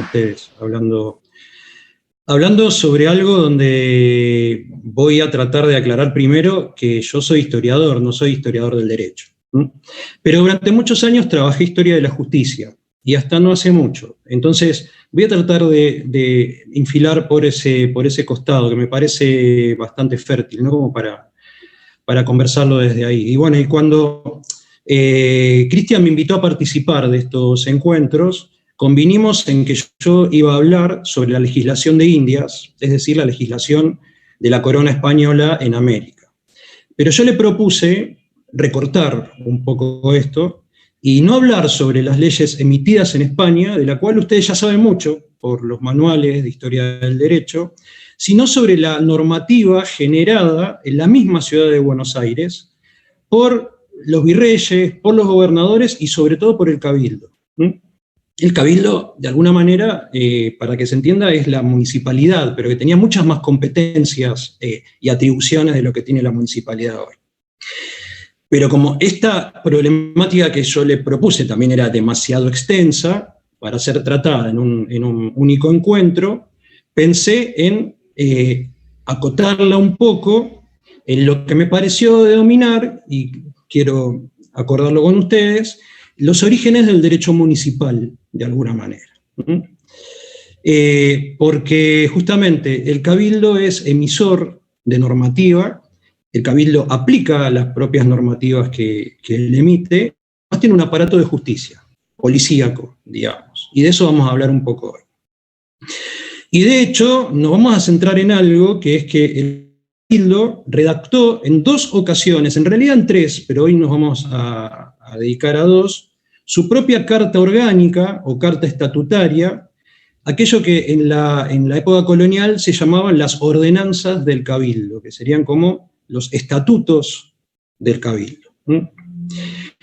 ustedes, hablando sobre algo donde voy a tratar de aclarar primero que yo soy historiador, no soy historiador del derecho. Pero durante muchos años trabajé historia de la justicia, y hasta no hace mucho. Entonces voy a tratar de infilar por ese costado, que me parece bastante fértil, ¿no? Como para conversarlo desde ahí. Y bueno, y cuando Cristian me invitó a participar de estos encuentros, convinimos en que yo iba a hablar sobre la legislación de Indias, es decir, la legislación de la corona española en América. Pero yo le propuse recortar un poco esto y no hablar sobre las leyes emitidas en España, de la cual ustedes ya saben mucho por los manuales de historia del derecho, sino sobre la normativa generada en la misma ciudad de Buenos Aires por los virreyes, por los gobernadores y sobre todo por el cabildo. El cabildo, de alguna manera, para que se entienda, es la municipalidad, pero que tenía muchas más competencias y atribuciones de lo que tiene la municipalidad hoy. Pero como esta problemática que yo le propuse también era demasiado extensa para ser tratada en un único encuentro, pensé en acotarla un poco en lo que me pareció de dominar, y quiero acordarlo con ustedes, los orígenes del derecho municipal, de alguna manera. Porque justamente el cabildo es emisor de normativa, el cabildo aplica las propias normativas que él emite, además tiene un aparato de justicia, policíaco, digamos, y de eso vamos a hablar un poco hoy. Y de hecho, nos vamos a centrar en algo que es que el cabildo redactó en 2 ocasiones, en realidad en 3, pero hoy nos vamos a dedicar a 2, su propia carta orgánica o carta estatutaria, aquello que en la época colonial se llamaban las ordenanzas del cabildo, que serían como los estatutos del cabildo.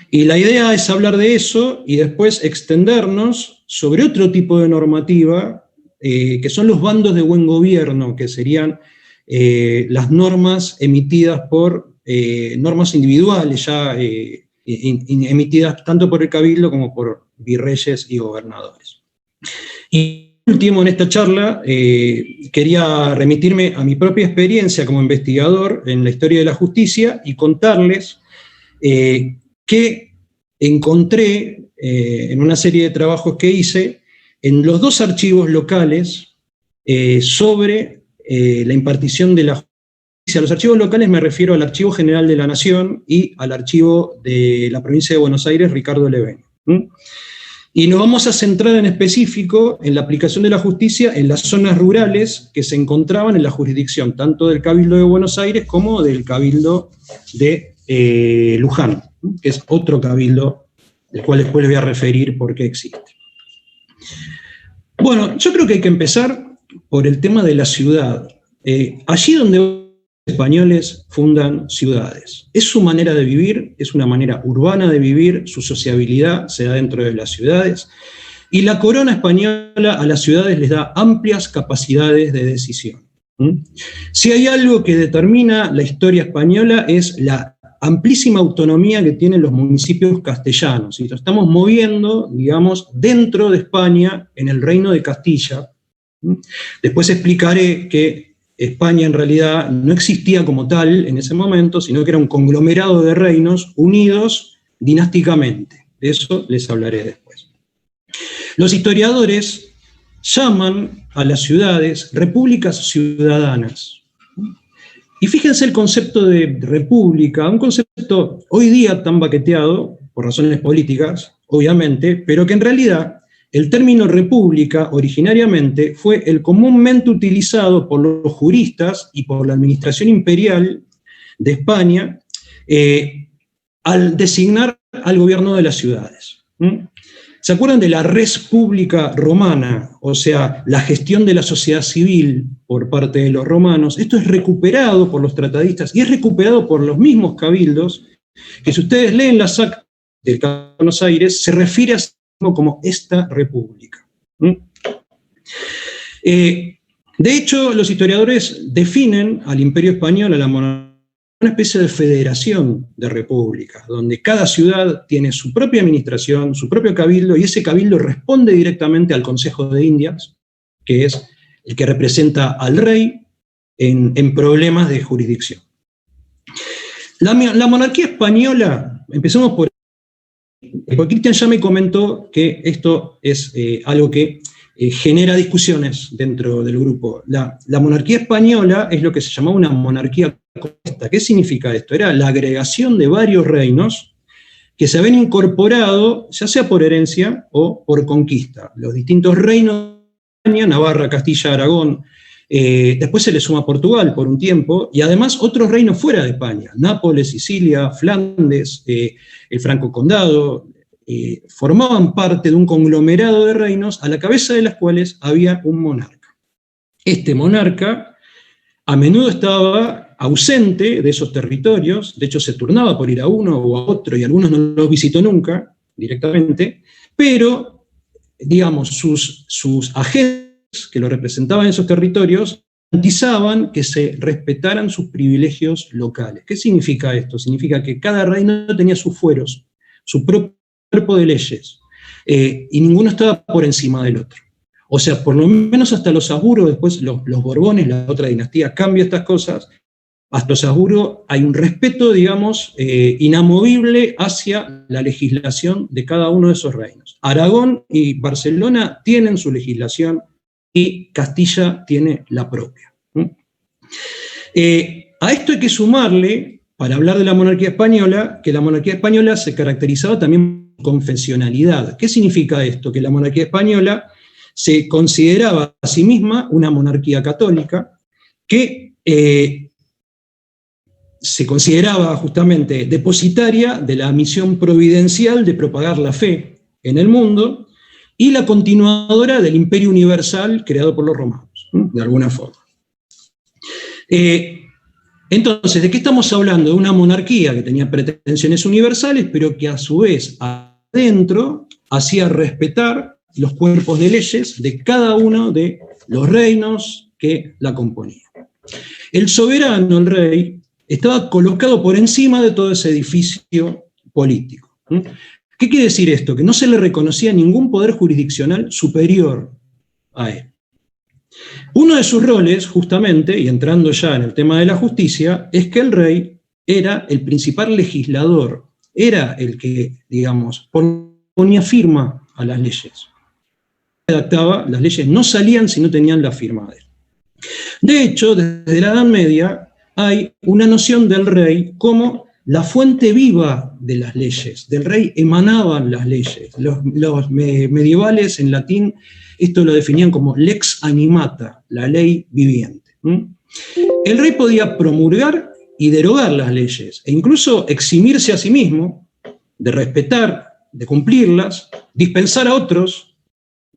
Y la idea es hablar de eso y después extendernos sobre otro tipo de normativa, que son los bandos de buen gobierno, que serían las normas emitidas por normas individuales, ya emitidas tanto por el cabildo como por virreyes y gobernadores. Y último, en esta charla, quería remitirme a mi propia experiencia como investigador en la historia de la justicia y contarles que encontré en una serie de trabajos que hice en los 2 archivos locales sobre la impartición de la justicia. A los archivos locales me refiero al Archivo General de la Nación y al Archivo de la Provincia de Buenos Aires, Ricardo Levene. Y nos vamos a centrar en específico en la aplicación de la justicia en las zonas rurales que se encontraban en la jurisdicción tanto del Cabildo de Buenos Aires como del Cabildo de Luján, que es otro cabildo del cual después les voy a referir por qué existe. Bueno, yo creo que hay que empezar por el tema de la ciudad. Allí donde los españoles fundan ciudades. Es su manera de vivir, es una manera urbana de vivir, su sociabilidad se da dentro de las ciudades, y la corona española a las ciudades les da amplias capacidades de decisión. Si hay algo que determina la historia española es la amplísima autonomía que tienen los municipios castellanos, y lo estamos moviendo, digamos, dentro de España, en el Reino de Castilla. Después explicaré que España en realidad no existía como tal en ese momento, sino que era un conglomerado de reinos unidos dinásticamente. De eso les hablaré después. Los historiadores llaman a las ciudades repúblicas ciudadanas. Y fíjense el concepto de república, un concepto hoy día tan baqueteado, por razones políticas, obviamente, pero que en realidad el término república originariamente fue el comúnmente utilizado por los juristas y por la administración imperial de España al designar al gobierno de las ciudades. ¿Se acuerdan de la res pública romana? O sea, la gestión de la sociedad civil por parte de los romanos. Esto es recuperado por los tratadistas y es recuperado por los mismos cabildos, que si ustedes leen las actas del Cabildo de Buenos Aires, se refiere a como esta república. De hecho, los historiadores definen al Imperio Español, a la monarquía una especie de federación de repúblicas, donde cada ciudad tiene su propia administración, su propio cabildo, y ese cabildo responde directamente al Consejo de Indias, que es el que representa al rey en problemas de jurisdicción. La monarquía española, empecemos por... Porque Cristian ya me comentó que esto es algo que genera discusiones dentro del grupo. La monarquía española es lo que se llamaba una monarquía compuesta. ¿Qué significa esto? Era la agregación de varios reinos que se habían incorporado, ya sea por herencia o por conquista. Los distintos reinos de España, Navarra, Castilla, Aragón, después se le suma Portugal por un tiempo, y además otros reinos fuera de España, Nápoles, Sicilia, Flandes, el Franco Condado, formaban parte de un conglomerado de reinos a la cabeza de las cuales había un monarca. Este monarca a menudo estaba ausente de esos territorios, de hecho se turnaba por ir a uno o a otro, y algunos no los visitó nunca directamente, pero, digamos, sus agentes que lo representaban en esos territorios garantizaban que se respetaran sus privilegios locales. ¿Qué significa esto? Significa que cada reino tenía sus fueros, su propio cuerpo de leyes, y ninguno estaba por encima del otro. O sea, por lo menos hasta los Habsburgo, después los Borbones, la otra dinastía, cambia estas cosas. Hasta los Habsburgo hay un respeto, digamos, inamovible hacia la legislación de cada uno de esos reinos. Aragón y Barcelona tienen su legislación y Castilla tiene la propia. A esto hay que sumarle, para hablar de la monarquía española, que la monarquía española se caracterizaba también por confesionalidad. ¿Qué significa esto? Que la monarquía española se consideraba a sí misma una monarquía católica que se consideraba justamente depositaria de la misión providencial de propagar la fe en el mundo y la continuadora del imperio universal creado por los romanos, de alguna forma. Entonces, ¿de qué estamos hablando? De una monarquía que tenía pretensiones universales, pero que a su vez adentro hacía respetar los cuerpos de leyes de cada uno de los reinos que la componían. El soberano, el rey, estaba colocado por encima de todo ese edificio político. ¿Qué quiere decir esto? Que no se le reconocía ningún poder jurisdiccional superior a él. Uno de sus roles, justamente, y entrando ya en el tema de la justicia, es que el rey era el principal legislador, era el que, digamos, ponía firma a las leyes. Redactaba, las leyes no salían si no tenían la firma de él. De hecho, desde la Edad Media hay una noción del rey como la fuente viva de las leyes. Del rey emanaban las leyes. Los medievales en latín esto lo definían como lex animata, la ley viviente. El rey podía promulgar y derogar las leyes, e incluso eximirse a sí mismo de respetar, de cumplirlas, dispensar a otros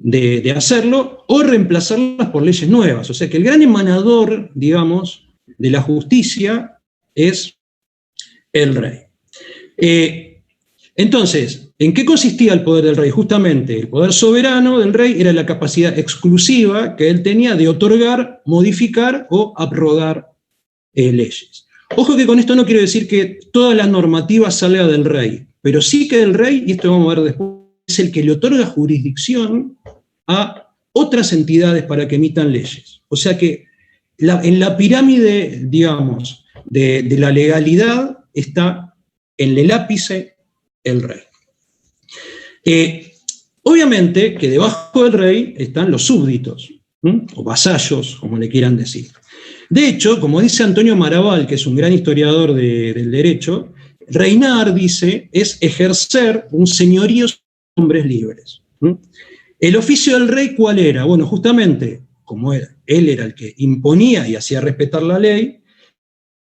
de hacerlo o reemplazarlas por leyes nuevas. O sea que el gran emanador, digamos, de la justicia es el rey. Entonces, ¿en qué consistía el poder del rey? Justamente, el poder soberano del rey era la capacidad exclusiva que él tenía de otorgar, modificar o abrogar leyes. Ojo que con esto no quiero decir que toda la normativa salga del rey, pero sí que el rey, y esto vamos a ver después, es el que le otorga jurisdicción a otras entidades para que emitan leyes. O sea que en la pirámide, digamos, de la legalidad está en el ápice el rey. Obviamente que debajo del rey están los súbditos, o vasallos, como le quieran decir. De hecho, como dice Antonio Maraval, que es un gran historiador del derecho, reinar, dice, es ejercer un señorío sobre hombres libres. ¿El oficio del rey cuál era? Bueno, justamente, como él era el que imponía y hacía respetar la ley,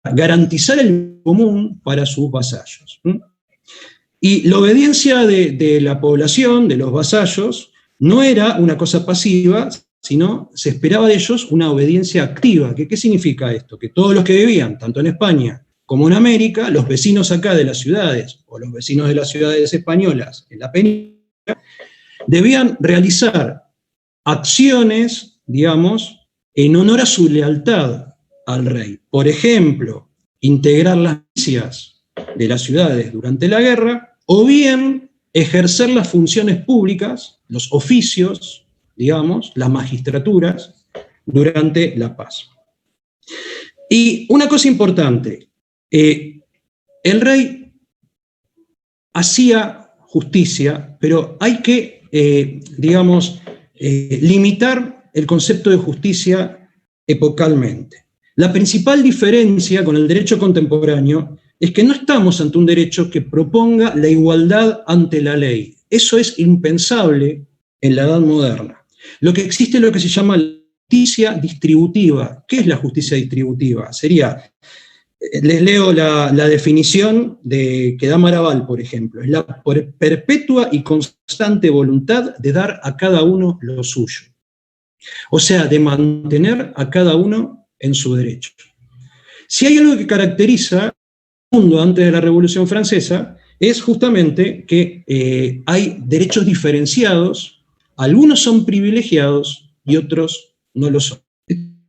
garantizar el común para sus vasallos. Y la obediencia de la población, de los vasallos, no era una cosa pasiva, sino se esperaba de ellos una obediencia activa. ¿Qué significa esto? Que todos los que vivían, tanto en España como en América, los vecinos acá de las ciudades, o los vecinos de las ciudades españolas en la península, debían realizar acciones, digamos, en honor a su lealtad al rey. Por ejemplo, integrar las milicias de las ciudades durante la guerra, o bien ejercer las funciones públicas, los oficios, digamos, las magistraturas, durante la paz. Y una cosa importante, el rey hacía justicia, pero hay que, limitar el concepto de justicia epocalmente. La principal diferencia con el derecho contemporáneo es que no estamos ante un derecho que proponga la igualdad ante la ley. Eso es impensable en la Edad Moderna. Lo que existe es lo que se llama justicia distributiva. ¿Qué es la justicia distributiva? Sería, les leo la definición que da Maraval, por ejemplo, es la perpetua y constante voluntad de dar a cada uno lo suyo. O sea, de mantener a cada uno en su derecho. Si hay algo que caracteriza el mundo antes de la Revolución Francesa, es justamente que hay derechos diferenciados, algunos son privilegiados y otros no lo son.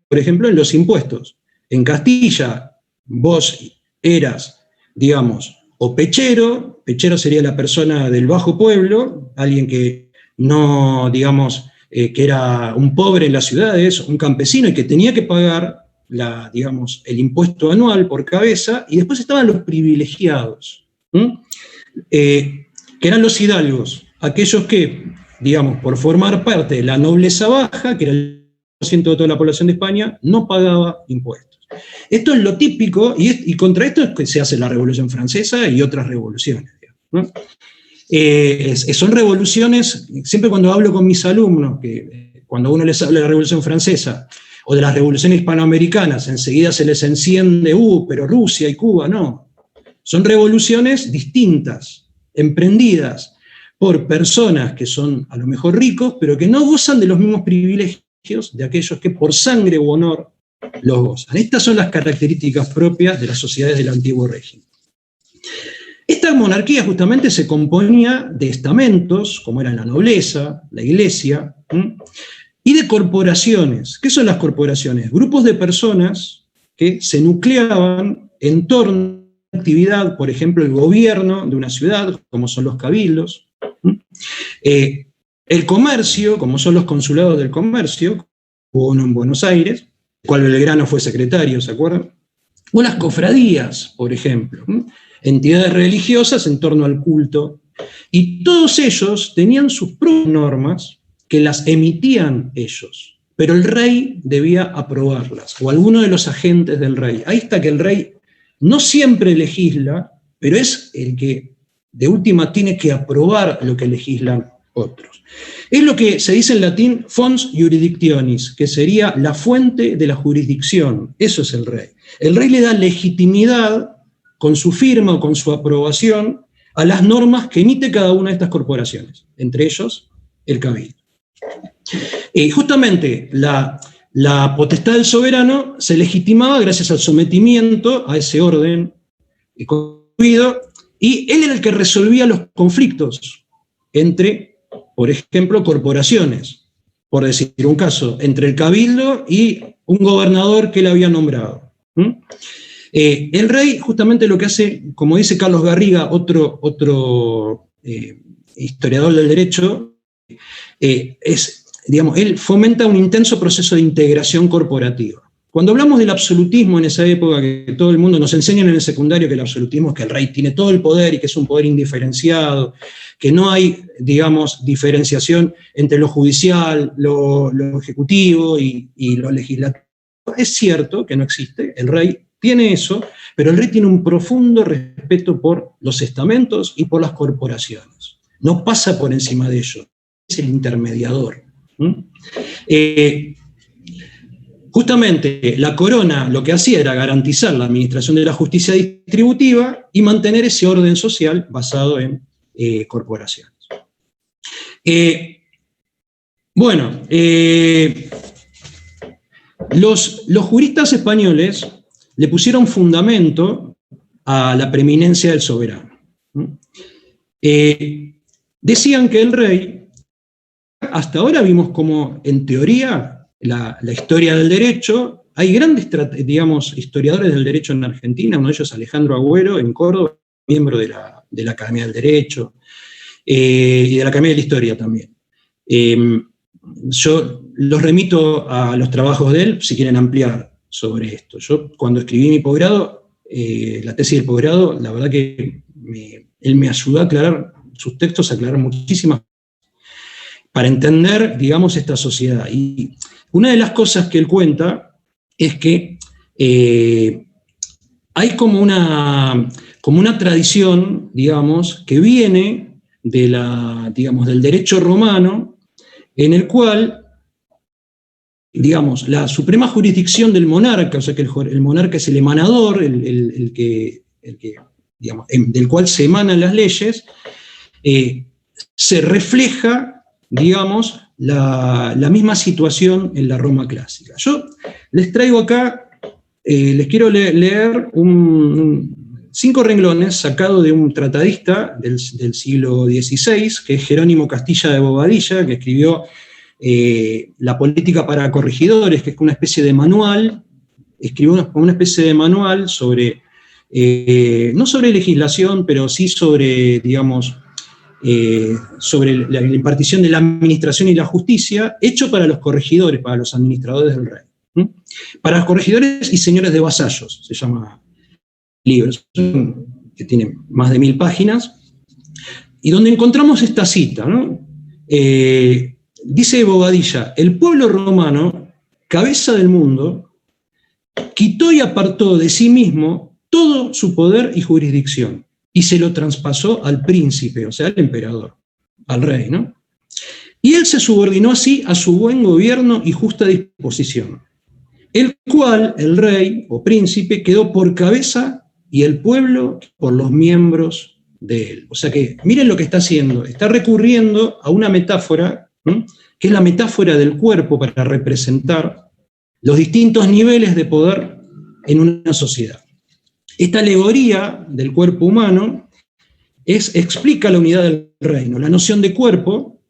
Por ejemplo, en los impuestos. En Castilla, vos eras, digamos, o pechero sería la persona del bajo pueblo, alguien que no, digamos, que era un pobre en las ciudades, un campesino y que tenía que pagar el impuesto anual por cabeza, y después estaban los privilegiados, que eran los hidalgos, aquellos que, digamos, por formar parte de la nobleza baja, que era el 1% de toda la población de España, no pagaba impuestos. Esto es lo típico, y contra esto es que se hace la Revolución Francesa y otras revoluciones, ¿no? Son revoluciones, siempre cuando hablo con mis alumnos, que cuando uno les habla de la Revolución Francesa o de las revoluciones hispanoamericanas, enseguida se les enciende, pero Rusia y Cuba, no. Son revoluciones distintas, emprendidas por personas que son a lo mejor ricos, pero que no gozan de los mismos privilegios de aquellos que por sangre u honor los gozan. Estas son las características propias de las sociedades del antiguo régimen. Esta monarquía justamente se componía de estamentos, como eran la nobleza, la iglesia, y de corporaciones. ¿Qué son las corporaciones? Grupos de personas que se nucleaban en torno a una actividad, por ejemplo, el gobierno de una ciudad, como son los cabildos, el comercio, como son los consulados del comercio, hubo uno en Buenos Aires, del cual Belgrano fue secretario, ¿se acuerdan? O las cofradías, por ejemplo, entidades religiosas en torno al culto. Y todos ellos tenían sus propias normas que las emitían ellos, pero el rey debía aprobarlas, o alguno de los agentes del rey. Ahí está que el rey no siempre legisla, pero es el que de última tiene que aprobar lo que legislan otros. Es lo que se dice en latín fons jurisdictionis, que sería la fuente de la jurisdicción. Eso es el rey. El rey le da legitimidad con su firma o con su aprobación a las normas que emite cada una de estas corporaciones, entre ellos el cabildo. Justamente la potestad del soberano se legitimaba gracias al sometimiento a ese orden constituido, y él era el que resolvía los conflictos entre, por ejemplo, corporaciones, por decir un caso, entre el cabildo y un gobernador que él había nombrado. El rey justamente lo que hace, como dice Carlos Garriga, otro historiador del derecho, es, digamos, él fomenta un intenso proceso de integración corporativa. Cuando hablamos del absolutismo en esa época, que todo el mundo nos enseñan en el secundario que el absolutismo es que el rey tiene todo el poder y que es un poder indiferenciado, que no hay, digamos, diferenciación entre lo judicial, lo ejecutivo y lo legislativo. Es cierto que no existe, el rey tiene eso, pero el rey tiene un profundo respeto por los estamentos y por las corporaciones. No pasa por encima de ellos, es el intermediador. Justamente la corona lo que hacía era garantizar la administración de la justicia distributiva y mantener ese orden social basado en corporaciones. Los juristas españoles le pusieron fundamento a la preeminencia del soberano. Decían que el rey, hasta ahora vimos como en teoría la historia del derecho hay grandes, digamos, historiadores del derecho en Argentina, uno de ellos Alejandro Agüero, en Córdoba, miembro de la Academia del Derecho, y de la Academia de la Historia también. Yo los remito a los trabajos de él si quieren ampliar sobre esto. Yo cuando escribí mi posgrado, la tesis del posgrado, la verdad que él me ayudó a aclarar sus textos, a aclarar muchísimas cosas para entender, digamos, esta sociedad. Y una de las cosas que él cuenta es que hay como una tradición, digamos, que viene del derecho romano, en el cual, digamos, la suprema jurisdicción del monarca, o sea que el monarca es el emanador, el que digamos, del cual se emanan las leyes, se refleja, digamos, la misma situación en la Roma clásica. Yo les traigo acá, les quiero leer 5 renglones sacados de un tratadista del siglo XVI, que es Jerónimo Castilla de Bobadilla, que escribió La política para corregidores, que es una especie de manual, escribió una especie de manual sobre, no sobre legislación, pero sí sobre, digamos, sobre la impartición de la administración y la justicia, hecho para los corregidores, para los administradores del rey. Para los corregidores y señores de vasallos, se llama el libro, que tiene más de 1000 páginas, y donde encontramos esta cita, ¿no? Dice Bobadilla: el pueblo romano, cabeza del mundo, quitó y apartó de sí mismo todo su poder y jurisdicción, y se lo traspasó al príncipe, o sea, al emperador, al rey, ¿no? Y él se subordinó así a su buen gobierno y justa disposición, el cual el rey o príncipe quedó por cabeza y el pueblo por los miembros de él. O sea que miren lo que está haciendo, está recurriendo a una metáfora, ¿sí?, que es la metáfora del cuerpo para representar los distintos niveles de poder en una sociedad. Esta alegoría del cuerpo humano explica la unidad del reino. La noción de cuerpo,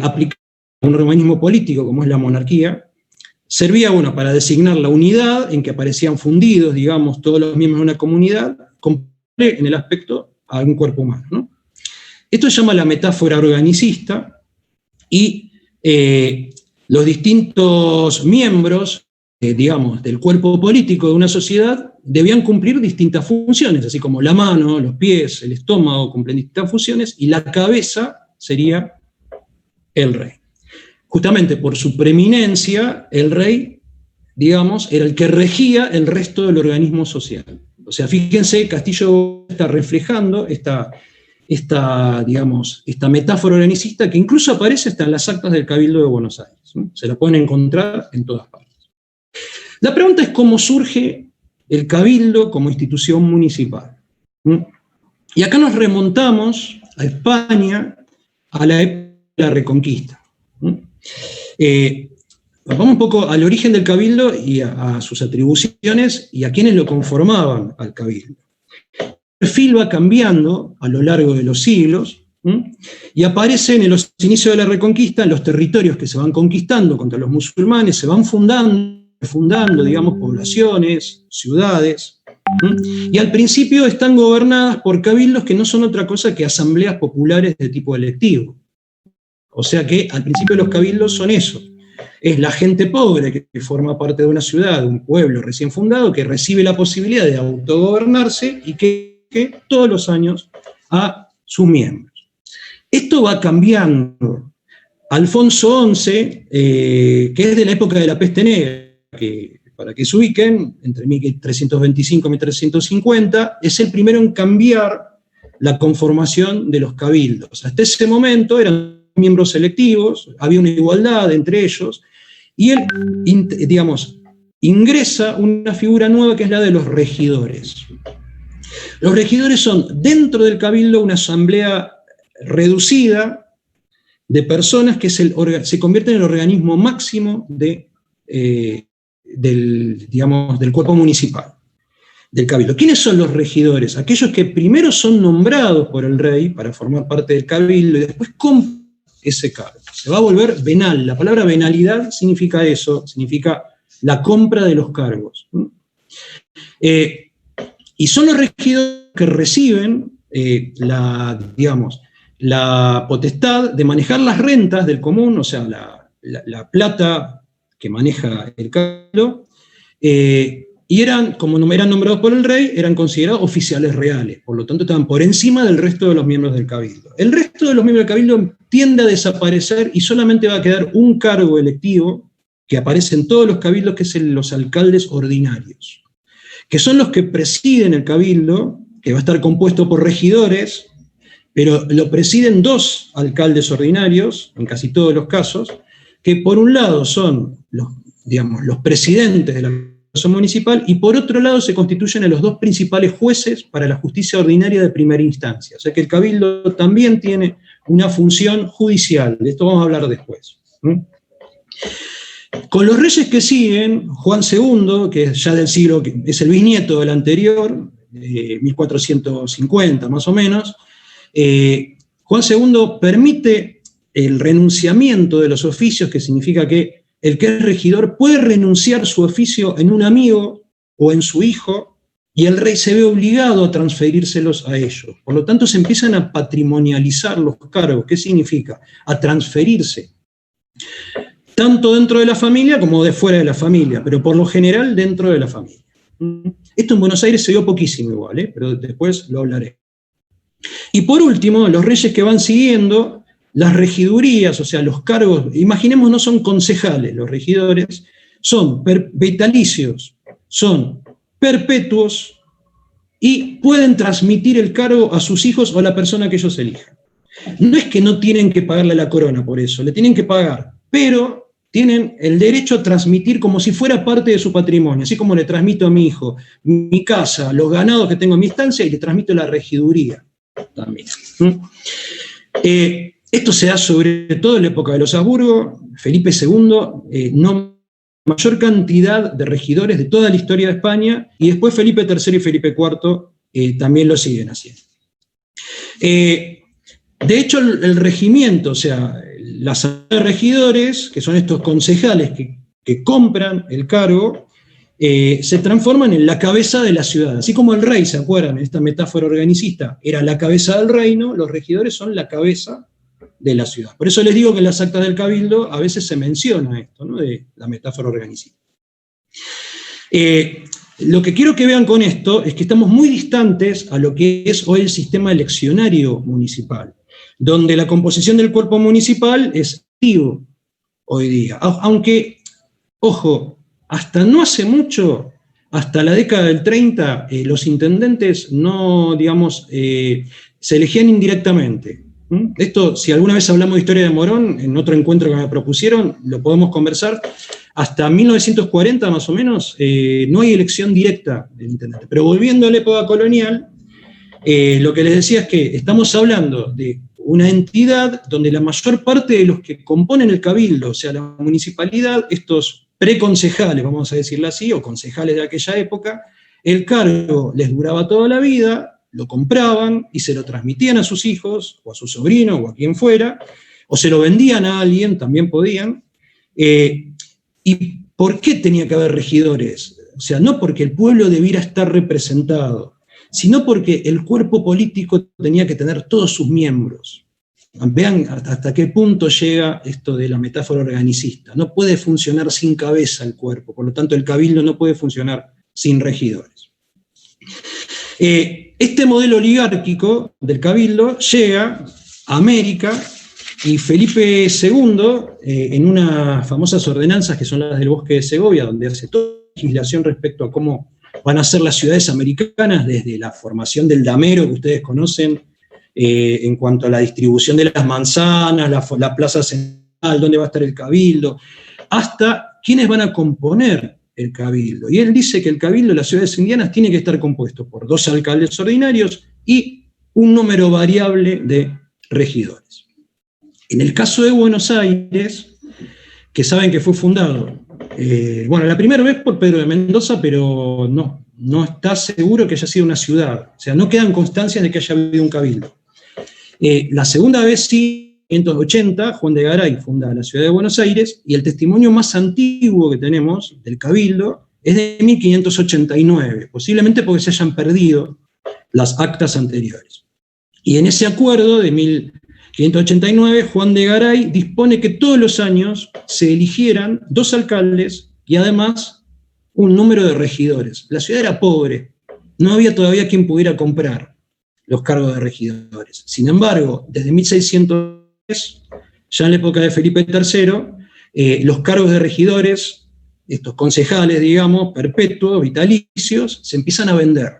aplicada a un organismo político como es la monarquía, servía, bueno, para designar la unidad en que aparecían fundidos, digamos, todos los miembros de una comunidad, comparable en el aspecto a un cuerpo humano, ¿no? Esto se llama la metáfora organicista, y los distintos miembros, digamos, del cuerpo político de una sociedad debían cumplir distintas funciones, así como la mano, los pies, el estómago cumplen distintas funciones, y la cabeza sería el rey. Justamente por su preeminencia, el rey, digamos, era el que regía el resto del organismo social. O sea, fíjense, Castillo está reflejando esta metáfora organicista que incluso aparece hasta en las actas del Cabildo de Buenos Aires, ¿no? Se la pueden encontrar en todas partes. La pregunta es cómo surge el Cabildo como institución municipal, ¿no? Y acá nos remontamos a España, a la época de la Reconquista, ¿no? Vamos un poco al origen del Cabildo y a sus atribuciones y a quienes lo conformaban al Cabildo. El perfil va cambiando a lo largo de los siglos, y aparecen en los inicios de la Reconquista, en los territorios que se van conquistando contra los musulmanes, se van fundando, digamos, poblaciones, ciudades, y al principio están gobernadas por cabildos que no son otra cosa que asambleas populares de tipo electivo. O sea que al principio los cabildos son eso, es la gente pobre que forma parte de una ciudad, de un pueblo recién fundado, que recibe la posibilidad de autogobernarse y que todos los años a sus miembros. Esto va cambiando. Alfonso XI, que es de la época de la peste negra, que, para que se ubiquen, entre 1325 y 1350, es el primero en cambiar la conformación de los cabildos. Hasta ese momento eran miembros electivos, había una igualdad entre ellos, y él, digamos, ingresa una figura nueva que es la de los regidores. Los regidores son, dentro del cabildo, una asamblea reducida de personas que se convierten en el organismo máximo del cuerpo municipal, del cabildo. ¿Quiénes son los regidores? Aquellos que primero son nombrados por el rey para formar parte del cabildo y después compran ese cargo. Se va a volver venal. La palabra venalidad significa eso, significa la compra de los cargos. Y son los regidores que reciben la potestad de manejar las rentas del común, o sea, la plata que maneja el cabildo, y como eran nombrados por el rey, eran considerados oficiales reales, por lo tanto estaban por encima del resto de los miembros del cabildo. El resto de los miembros del cabildo tiende a desaparecer y solamente va a quedar un cargo electivo que aparece en todos los cabildos, que es los alcaldes ordinarios, que son los que presiden el cabildo, que va a estar compuesto por regidores, pero lo presiden 2 alcaldes ordinarios, en casi todos los casos, que por un lado son los presidentes de la Corporación Municipal, y por otro lado se constituyen en los 2 principales jueces para la justicia ordinaria de primera instancia. O sea que el cabildo también tiene una función judicial, de esto vamos a hablar después. Con los reyes que siguen, Juan II, que es ya del siglo, es el bisnieto del anterior, 1450 más o menos, Juan II permite el renunciamiento de los oficios, que significa que el que es regidor puede renunciar su oficio en un amigo o en su hijo, y el rey se ve obligado a transferírselos a ellos. Por lo tanto, se empiezan a patrimonializar los cargos. ¿Qué significa? A transferirse, tanto dentro de la familia como de fuera de la familia, pero por lo general dentro de la familia. Esto en Buenos Aires se dio poquísimo igual, pero después lo hablaré. Y por último, los reyes que van siguiendo, las regidurías, o sea, los cargos, imaginemos, no son concejales los regidores, son vitalicios, son perpetuos y pueden transmitir el cargo a sus hijos o a la persona que ellos elijan. No es que no tienen que pagarle a la corona por eso, le tienen que pagar, pero tienen el derecho a transmitir como si fuera parte de su patrimonio, así como le transmito a mi hijo mi casa, los ganados que tengo en mi estancia, y le transmito la regiduría también. Esto se da sobre todo en la época de los Habsburgo. Felipe II mayor cantidad de regidores de toda la historia de España, y después Felipe III y Felipe IV también lo siguen haciendo. De hecho, el regimiento, o sea, las regidores, que son estos concejales que compran el cargo, se transforman en la cabeza de la ciudad. Así como el rey, ¿se acuerdan? En esta metáfora organicista, era la cabeza del reino, los regidores son la cabeza de la ciudad. Por eso les digo que en las actas del cabildo a veces se menciona esto, ¿no?, de la metáfora organicista. Lo que quiero que vean con esto es que estamos muy distantes a lo que es hoy el sistema eleccionario municipal, donde la composición del cuerpo municipal es activo hoy día. Aunque, ojo, hasta no hace mucho, hasta la década del 30, los intendentes no, se elegían indirectamente. Esto, si alguna vez hablamos de historia de Morón, en otro encuentro que me propusieron, lo podemos conversar. Hasta 1940, más o menos, no hay elección directa del intendente. Pero volviendo a la época colonial, lo que les decía es que estamos hablando de una entidad donde la mayor parte de los que componen el cabildo, o sea, la municipalidad, estos preconcejales, vamos a decirlo así, o concejales de aquella época, el cargo les duraba toda la vida, lo compraban y se lo transmitían a sus hijos, o a su sobrino, o a quien fuera, o se lo vendían a alguien, también podían. ¿Y por qué tenía que haber regidores? O sea, no porque el pueblo debiera estar representado, sino porque el cuerpo político tenía que tener todos sus miembros. Vean hasta qué punto llega esto de la metáfora organicista. No puede funcionar sin cabeza el cuerpo, por lo tanto el cabildo no puede funcionar sin regidores. Este modelo oligárquico del cabildo llega a América, y Felipe II, en unas famosas ordenanzas que son las del Bosque de Segovia, donde hace toda la legislación respecto a cómo van a ser las ciudades americanas, desde la formación del damero que ustedes conocen, en cuanto a la distribución de las manzanas, la plaza central, dónde va a estar el cabildo, hasta quiénes van a componer el cabildo. Y él dice que el cabildo de las ciudades indianas tiene que estar compuesto por 2 alcaldes ordinarios y un número variable de regidores. En el caso de Buenos Aires, que saben que fue fundado, la primera vez por Pedro de Mendoza, pero no está seguro que haya sido una ciudad. O sea, no quedan constancias de que haya habido un cabildo. La segunda vez sí, 1580, Juan de Garay funda la ciudad de Buenos Aires, y el testimonio más antiguo que tenemos del Cabildo es de 1589, posiblemente porque se hayan perdido las actas anteriores. Y en ese acuerdo de 1589, Juan de Garay dispone que todos los años se eligieran 2 alcaldes y además un número de regidores. La ciudad era pobre, no había todavía quien pudiera comprar los cargos de regidores. Sin embargo, desde 1603, ya en la época de Felipe III, los cargos de regidores, estos concejales, digamos, perpetuos, vitalicios, se empiezan a vender.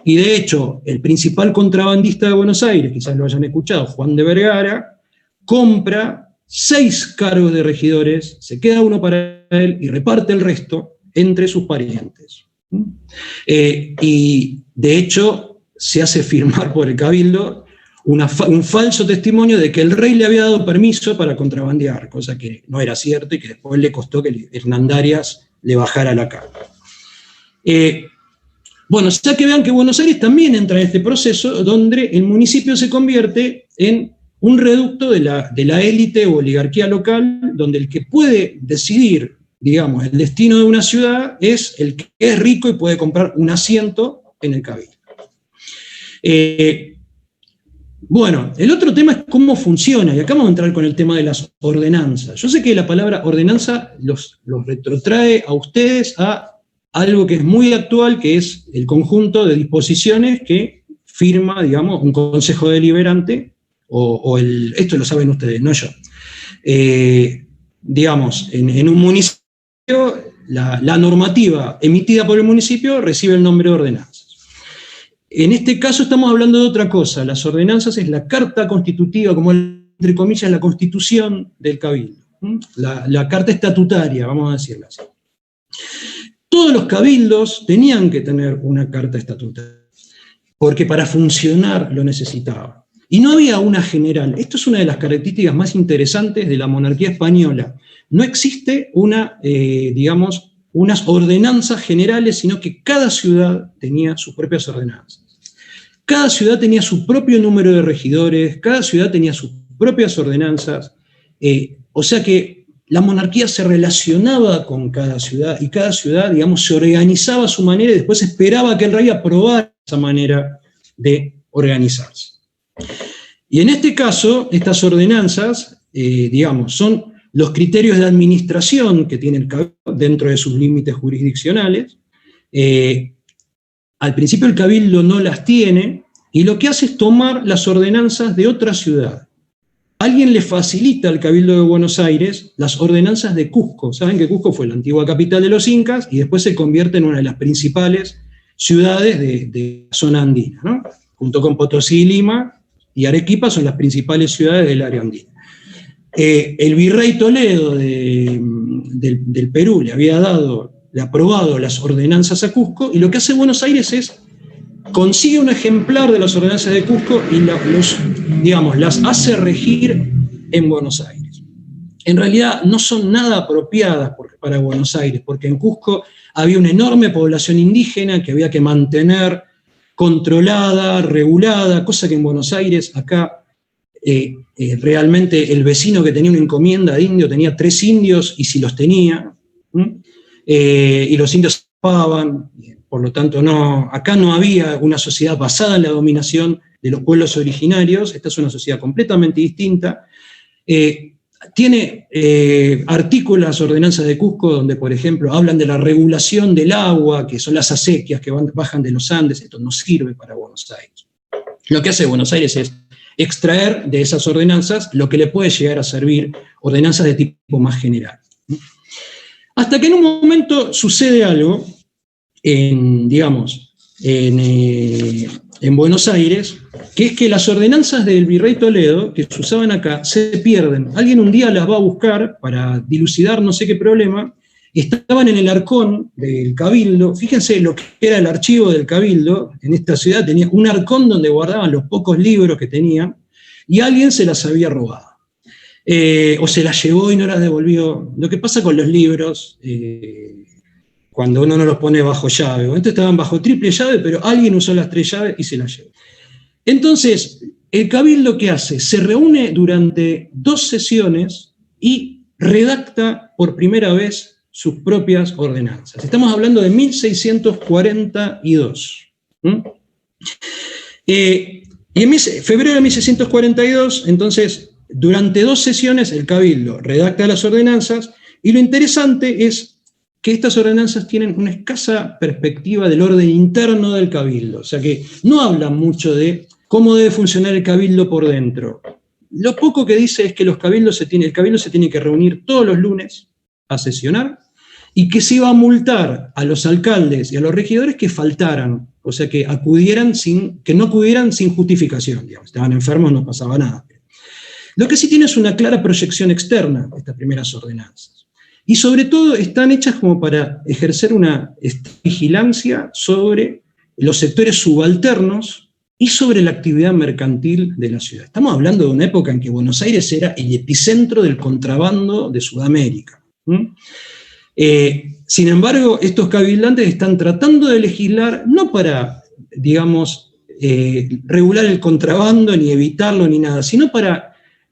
Y de hecho, el principal contrabandista de Buenos Aires, quizás lo hayan escuchado, Juan de Vergara, compra 6 cargos de regidores, se queda uno para él y reparte el resto entre sus parientes. Y de hecho, se hace firmar por el Cabildo un falso testimonio de que el rey le había dado permiso para contrabandear, cosa que no era cierto y que después le costó que Hernandarias le bajara la cara. Bueno, ya que vean que Buenos Aires también entra en este proceso donde el municipio se convierte en un reducto de la élite o oligarquía local, donde el que puede decidir, digamos, el destino de una ciudad es el que es rico y puede comprar un asiento en el Cabildo. Bueno, el otro tema es cómo funciona, y acá vamos a entrar con el tema de las ordenanzas. Yo sé que la palabra ordenanza los retrotrae a ustedes a algo que es muy actual, que es el conjunto de disposiciones que firma, digamos, un consejo deliberante, esto lo saben ustedes, no yo. Digamos, en un municipio, la normativa emitida por el municipio recibe el nombre de ordenanzas. En este caso estamos hablando de otra cosa. Las ordenanzas es la carta constitutiva, como entre comillas, la constitución del Cabildo. La carta estatutaria, vamos a decirlo así. Todos los cabildos tenían que tener una carta estatutaria, porque para funcionar lo necesitaban. Y no había una general. Esto es una de las características más interesantes de la monarquía española. No existe digamos, unas ordenanzas generales, sino que cada ciudad tenía sus propias ordenanzas. Cada ciudad tenía su propio número de regidores, cada ciudad tenía sus propias ordenanzas, o sea que la monarquía se relacionaba con cada ciudad y cada ciudad, digamos, se organizaba a su manera y después esperaba que el rey aprobara esa manera de organizarse. Y en este caso, estas ordenanzas, digamos, son los criterios de administración que tiene el Cabildo dentro de sus límites jurisdiccionales. Al principio el Cabildo no las tiene y lo que hace es tomar las ordenanzas de otra ciudad. Alguien le facilita al Cabildo de Buenos Aires las ordenanzas de Cusco. Saben que Cusco fue la antigua capital de los incas y después se convierte en una de las principales ciudades de la zona andina, ¿no? Junto con Potosí y Lima y Arequipa son las principales ciudades del área andina. El virrey Toledo del Perú le ha aprobado las ordenanzas a Cusco, y lo que hace Buenos Aires es consigue un ejemplar de las ordenanzas de Cusco y las hace regir en Buenos Aires. En realidad no son nada apropiadas para Buenos Aires, porque en Cusco había una enorme población indígena que había que mantener controlada, regulada, cosa que en Buenos Aires acá realmente el vecino que tenía una encomienda de indio tenía 3 indios, y si los tenía, y los indios pagaban. Por lo tanto, acá no había una sociedad basada en la dominación de los pueblos originarios. Esta es una sociedad completamente distinta. Tiene artículos las ordenanzas de Cusco donde, por ejemplo, hablan de la regulación del agua, que son las acequias que bajan de los Andes. Esto no sirve para Buenos Aires. Lo que hace Buenos Aires es extraer de esas ordenanzas lo que le puede llegar a servir, ordenanzas de tipo más general. Hasta que en un momento sucede algo en Buenos Aires, que es que las ordenanzas del virrey Toledo, que se usaban acá, se pierden. Alguien un día las va a buscar para dilucidar no sé qué problema, estaban en el arcón del Cabildo. Fíjense lo que era el archivo del Cabildo. En esta ciudad tenía un arcón donde guardaban los pocos libros que tenían, y alguien se las había robado. O se las llevó y no las devolvió. Lo que pasa con los libros, cuando uno no los pone bajo llave. Estos estaban bajo triple llave, pero alguien usó las 3 llaves y se las llevó. Entonces, el cabildo, ¿qué hace? Se reúne durante 2 sesiones y redacta por primera vez sus propias ordenanzas. Estamos hablando de 1642. Y en febrero de 1642, entonces, durante 2 sesiones el cabildo redacta las ordenanzas, y lo interesante es que estas ordenanzas tienen una escasa perspectiva del orden interno del cabildo, o sea que no hablan mucho de cómo debe funcionar el cabildo por dentro. Lo poco que dice es que el cabildo se tiene que reunir todos los lunes a sesionar, y que se iba a multar a los alcaldes y a los regidores que faltaran, o sea, que no acudieran sin justificación, digamos. Estaban enfermos, no pasaba nada. Lo que sí tiene es una clara proyección externa, estas primeras ordenanzas. Y sobre todo están hechas como para ejercer una vigilancia sobre los sectores subalternos y sobre la actividad mercantil de la ciudad. Estamos hablando de una época en que Buenos Aires era el epicentro del contrabando de Sudamérica. Sin embargo, estos cabildantes están tratando de legislar no para, digamos, regular el contrabando, ni evitarlo, ni nada, sino para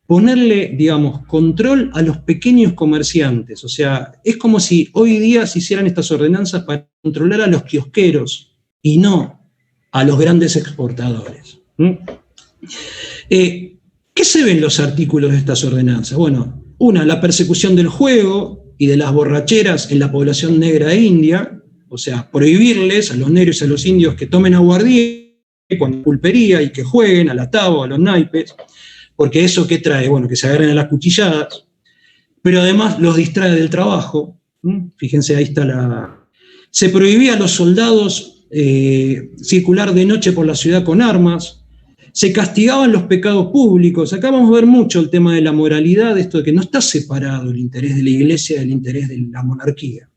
ponerle, digamos, control a los pequeños comerciantes. O sea, es como si hoy día se hicieran estas ordenanzas para controlar a los kiosqueros y no a los grandes exportadores. ¿Qué se ve en los artículos de estas ordenanzas? Bueno, la persecución del juego y de las borracheras en la población negra e india, o sea, prohibirles a los negros y a los indios que tomen aguardiente con pulpería y que jueguen a la taba o a los naipes, porque eso ¿qué trae? Bueno, que se agarren a las cuchilladas, pero además los distrae del trabajo. Fíjense, ahí está Se prohibía a los soldados circular de noche por la ciudad con armas, se castigaban los pecados públicos. Acá vamos a ver mucho el tema de la moralidad, esto de que no está separado el interés de la iglesia del interés de la monarquía.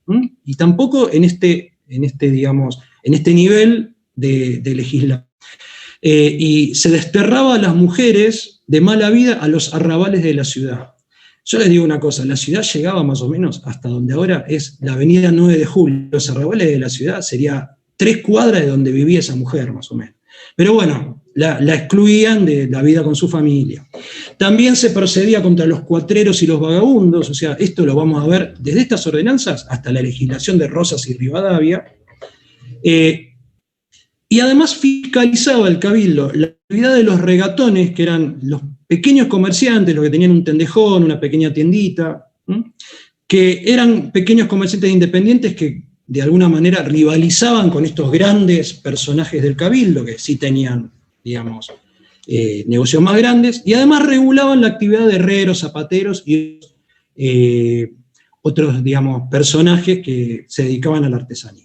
Y tampoco en este nivel de legislar. Y se desterraba a las mujeres de mala vida a los arrabales de la ciudad. Yo les digo una cosa, la ciudad llegaba más o menos hasta donde ahora es la avenida 9 de Julio. Los arrabales de la ciudad sería 3 cuadras de donde vivía esa mujer, más o menos. Pero bueno, la excluían de la vida con su familia. También se procedía contra los cuatreros y los vagabundos, o sea, esto lo vamos a ver desde estas ordenanzas hasta la legislación de Rosas y Rivadavia. Y además fiscalizaba el cabildo la actividad de los regatones, que eran los pequeños comerciantes, los que tenían un tendejón, una pequeña tiendita, que eran pequeños comerciantes independientes que de alguna manera rivalizaban con estos grandes personajes del cabildo, que sí tenían, digamos, negocios más grandes, y además regulaban la actividad de herreros, zapateros y otros, digamos, personajes que se dedicaban a la artesanía,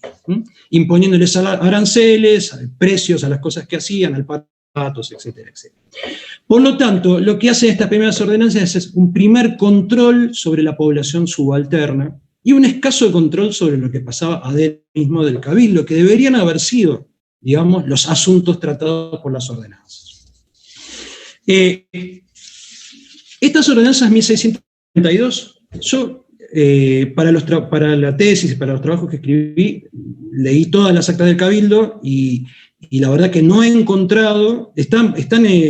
imponiéndoles aranceles, precios a las cosas que hacían, al patos, etcétera, etcétera. Por lo tanto, lo que hacen estas primeras ordenanzas es un primer control sobre la población subalterna y un escaso control sobre lo que pasaba adentro mismo del cabildo, que deberían haber sido, digamos, los asuntos tratados por las ordenanzas. Estas ordenanzas 1642, yo para la tesis, para los trabajos que escribí, leí todas las actas del cabildo y la verdad que no he encontrado,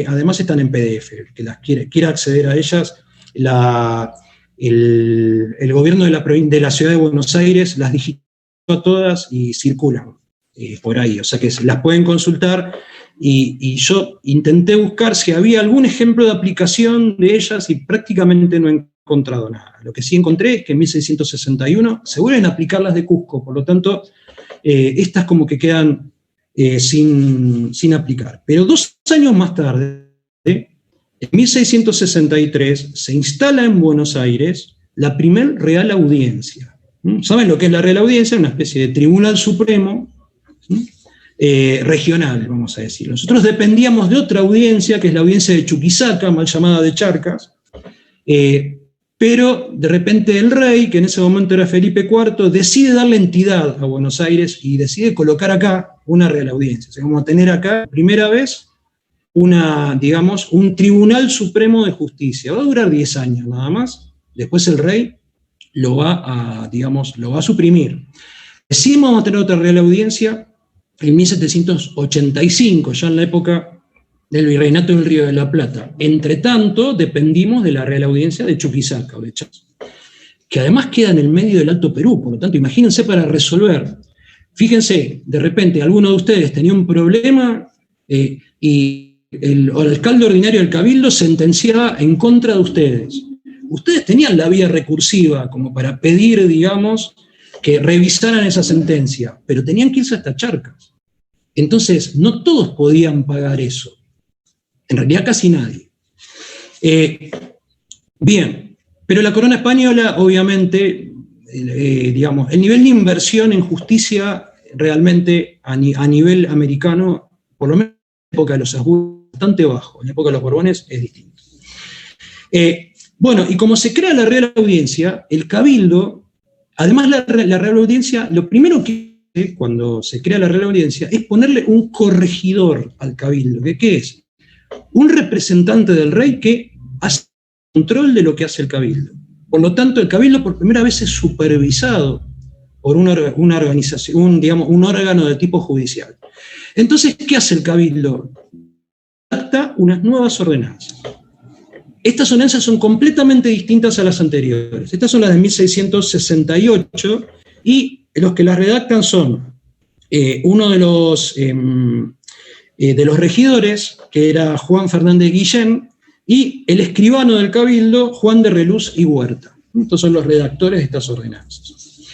además están en PDF, el que las quiera acceder a ellas, el gobierno de la ciudad de Buenos Aires las digitó todas y circulan por ahí, o sea que las pueden consultar, y yo intenté buscar si había algún ejemplo de aplicación de ellas y prácticamente no he encontrado nada. Lo que sí encontré es que en 1661 se vuelven a aplicar las de Cusco, por lo tanto, estas como que quedan sin aplicar. Pero 2 años más tarde, en 1663, se instala en Buenos Aires la primer Real Audiencia. ¿Saben lo que es la Real Audiencia? Una especie de tribunal supremo regional, vamos a decir. Nosotros dependíamos de otra audiencia, que es la audiencia de Chuquisaca, mal llamada de Charcas, pero de repente el rey, que en ese momento era Felipe IV, decide darle entidad a Buenos Aires y decide colocar acá una Real Audiencia. O sea, vamos a tener acá, primera vez, un Tribunal Supremo de Justicia. Va a durar 10 años nada más. Después el rey lo va a suprimir. Decimos vamos a tener otra Real Audiencia en 1785, ya en la época del Virreinato del Río de la Plata. Entre tanto, dependimos de la Real Audiencia de Chuquisaca o de Chaco, que además queda en el medio del Alto Perú. Por lo tanto, imagínense para resolver. Fíjense, de repente alguno de ustedes tenía un problema y el alcalde ordinario del Cabildo sentenciaba en contra de ustedes. Ustedes tenían la vía recursiva como para pedir, digamos, que revisaran esa sentencia, pero tenían que irse hasta Charcas. Entonces, no todos podían pagar eso. En realidad, casi nadie. Bien, pero la corona española, obviamente, digamos, el nivel de inversión en justicia realmente a nivel americano, por lo menos en la época de los Habsburgo, bastante bajo. En la época de los Borbones es distinto. Bueno, y como se crea la Real Audiencia, el Cabildo, además la Real Audiencia, lo primero que hace cuando se crea la Real Audiencia es ponerle un corregidor al Cabildo. ¿Qué es? Un representante del rey que hace control de lo que hace el Cabildo. Por lo tanto, el Cabildo por primera vez es supervisado por una organización, digamos, un órgano de tipo judicial. Entonces, ¿qué hace el Cabildo? Adapta unas nuevas ordenanzas. Estas ordenanzas son completamente distintas a las anteriores. Estas son las de 1668 y los que las redactan son uno de los regidores, que era Juan Fernández Guillén, y el escribano del Cabildo, Juan de Reluz y Huerta. Estos son los redactores de estas ordenanzas.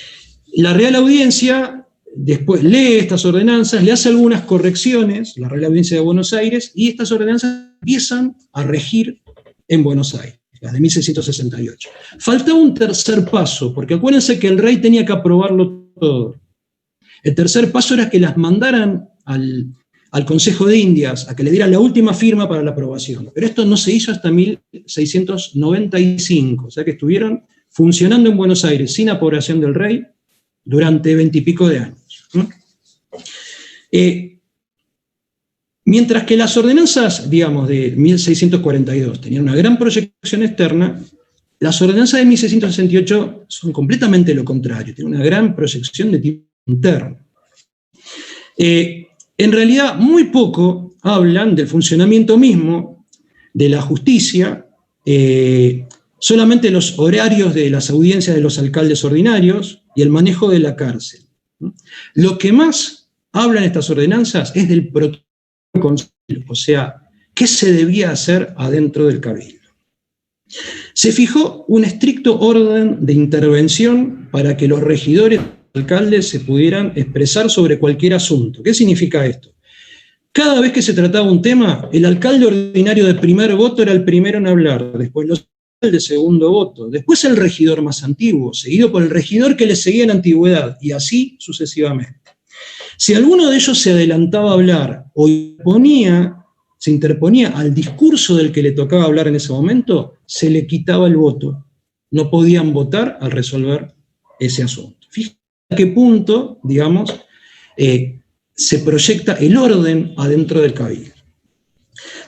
La Real Audiencia después lee estas ordenanzas, le hace algunas correcciones, la Real Audiencia de Buenos Aires, y estas ordenanzas empiezan a regir en Buenos Aires, las de 1668. Faltaba un tercer paso, porque acuérdense que el rey tenía que aprobarlo todo. El tercer paso era que las mandaran al Consejo de Indias, a que le dieran la última firma para la aprobación. Pero esto no se hizo hasta 1695, o sea que estuvieron funcionando en Buenos Aires sin aprobación del rey durante 20 y pico de años. Mientras que las ordenanzas, digamos, de 1642 tenían una gran proyección externa, las ordenanzas de 1668 son completamente lo contrario, tienen una gran proyección de tipo interno. En realidad, muy poco hablan del funcionamiento mismo de la justicia, solamente los horarios de las audiencias de los alcaldes ordinarios y el manejo de la cárcel. Lo que más hablan estas ordenanzas es del protocolo concilio, o sea, qué se debía hacer adentro del Cabildo. Se fijó un estricto orden de intervención para que los regidores y alcaldes se pudieran expresar sobre cualquier asunto. ¿Qué significa esto? Cada vez que se trataba un tema, el alcalde ordinario de primer voto era el primero en hablar, después los de segundo voto, después el regidor más antiguo, seguido por el regidor que le seguía en antigüedad, y así sucesivamente. Si alguno de ellos se adelantaba a hablar o se interponía al discurso del que le tocaba hablar en ese momento, se le quitaba el voto. No podían votar al resolver ese asunto. Fíjense a qué punto, digamos, se proyecta el orden adentro del Cabildo.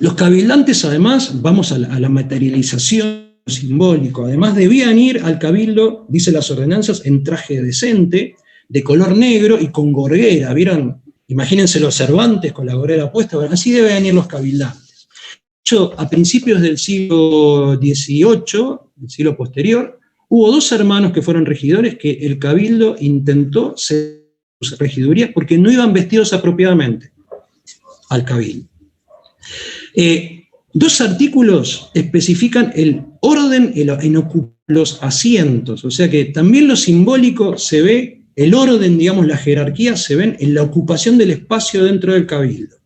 Los cabildantes, además, vamos a la materialización simbólico, además debían ir al Cabildo, dice las ordenanzas, en traje decente, de color negro y con gorguera. ¿Vieron? Imagínense los Cervantes con la gorguera puesta. Bueno, así deben ir los cabildantes. De hecho, a principios del siglo XVIII, el siglo posterior, hubo dos hermanos que fueron regidores que el Cabildo intentó ser regidurías porque no iban vestidos apropiadamente al Cabildo. Dos artículos especifican el orden en los asientos, o sea que también lo simbólico se ve. El orden, digamos, la jerarquía se ven en la ocupación del espacio dentro del Cabildo.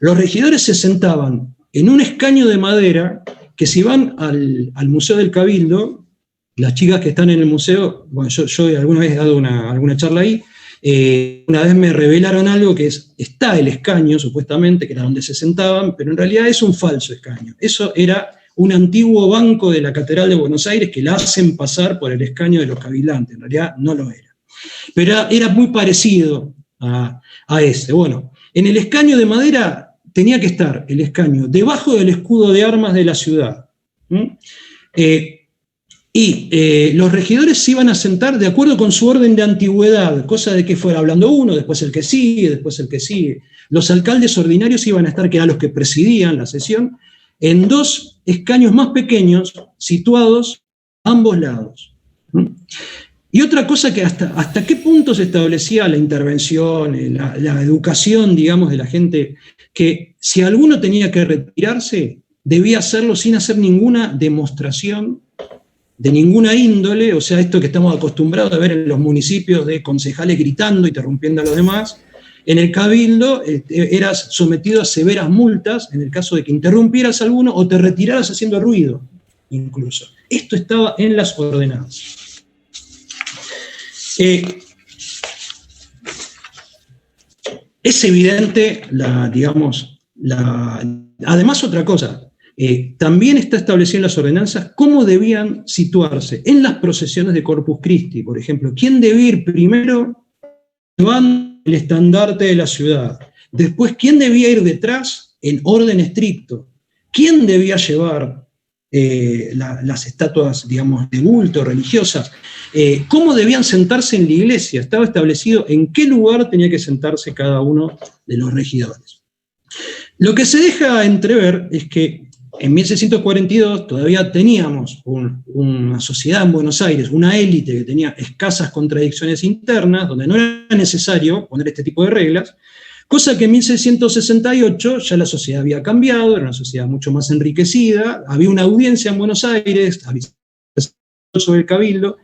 Los regidores se sentaban en un escaño de madera que si van al Museo del Cabildo, las chicas que están en el museo, bueno, yo alguna vez he dado alguna charla ahí, una vez me revelaron algo que está el escaño, supuestamente, que era donde se sentaban, pero en realidad es un falso escaño. Eso era un antiguo banco de la Catedral de Buenos Aires que la hacen pasar por el escaño de los cabildantes, en realidad no lo era. Pero era muy parecido a ese. Bueno, en el escaño de madera tenía que estar el escaño debajo del escudo de armas de la ciudad. Y Y los regidores se iban a sentar de acuerdo con su orden de antigüedad, cosa de que fuera hablando uno, después el que sigue, después el que sigue. Los alcaldes ordinarios iban a estar, que eran los que presidían la sesión, en 2 escaños más pequeños, situados a ambos lados. Y otra cosa que hasta qué punto se establecía la intervención, la educación, digamos, de la gente, que si alguno tenía que retirarse, debía hacerlo sin hacer ninguna demostración de ninguna índole, o sea, esto que estamos acostumbrados a ver en los municipios de concejales gritando, interrumpiendo a los demás. En el cabildo eras sometido a severas multas en el caso de que interrumpieras a alguno o te retiraras haciendo ruido, incluso. Esto estaba en las ordenanzas. Es evidente, además otra cosa, también está establecido en las ordenanzas cómo debían situarse en las procesiones de Corpus Christi, por ejemplo, quién debía ir primero llevando el estandarte de la ciudad, después quién debía ir detrás en orden estricto, quién debía llevar las estatuas, digamos, de bulto, religiosas, cómo debían sentarse en la iglesia, estaba establecido en qué lugar tenía que sentarse cada uno de los regidores. Lo que se deja entrever es que en 1642 todavía teníamos una sociedad en Buenos Aires, una élite que tenía escasas contradicciones internas, donde no era necesario poner este tipo de reglas, cosa que en 1668 ya la sociedad había cambiado, era una sociedad mucho más enriquecida, había una audiencia en Buenos Aires, sobre el cabildo,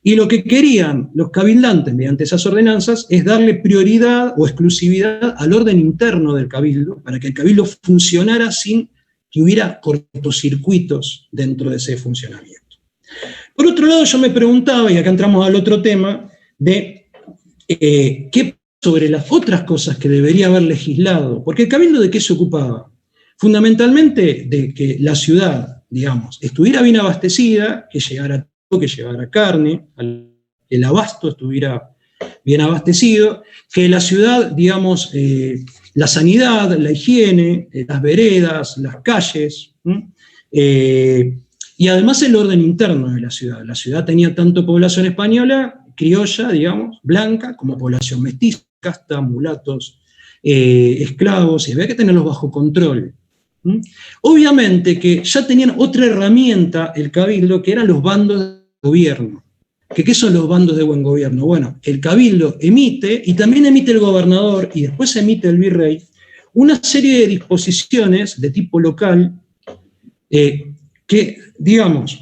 y lo que querían los cabildantes mediante esas ordenanzas es darle prioridad o exclusividad al orden interno del cabildo, para que el cabildo funcionara sin que hubiera cortocircuitos dentro de ese funcionamiento. Por otro lado, yo me preguntaba, y acá entramos al otro tema, de qué sobre las otras cosas que debería haber legislado, porque el cabildo ¿de qué se ocupaba? Fundamentalmente de que la ciudad, digamos, estuviera bien abastecida, que llegara todo, que llegara carne, que el abasto estuviera bien abastecido, que la ciudad, digamos, la sanidad, la higiene, las veredas, las calles, y además el orden interno de la ciudad. La ciudad tenía tanto población española, criolla, digamos, blanca, como población mestiza, casta, mulatos, esclavos, y había que tenerlos bajo control. Obviamente que ya tenían otra herramienta el cabildo, que eran los bandos de gobierno. ¿Qué son los bandos de buen gobierno? Bueno, el cabildo emite, y también emite el gobernador, y después emite el virrey, una serie de disposiciones de tipo local que, digamos,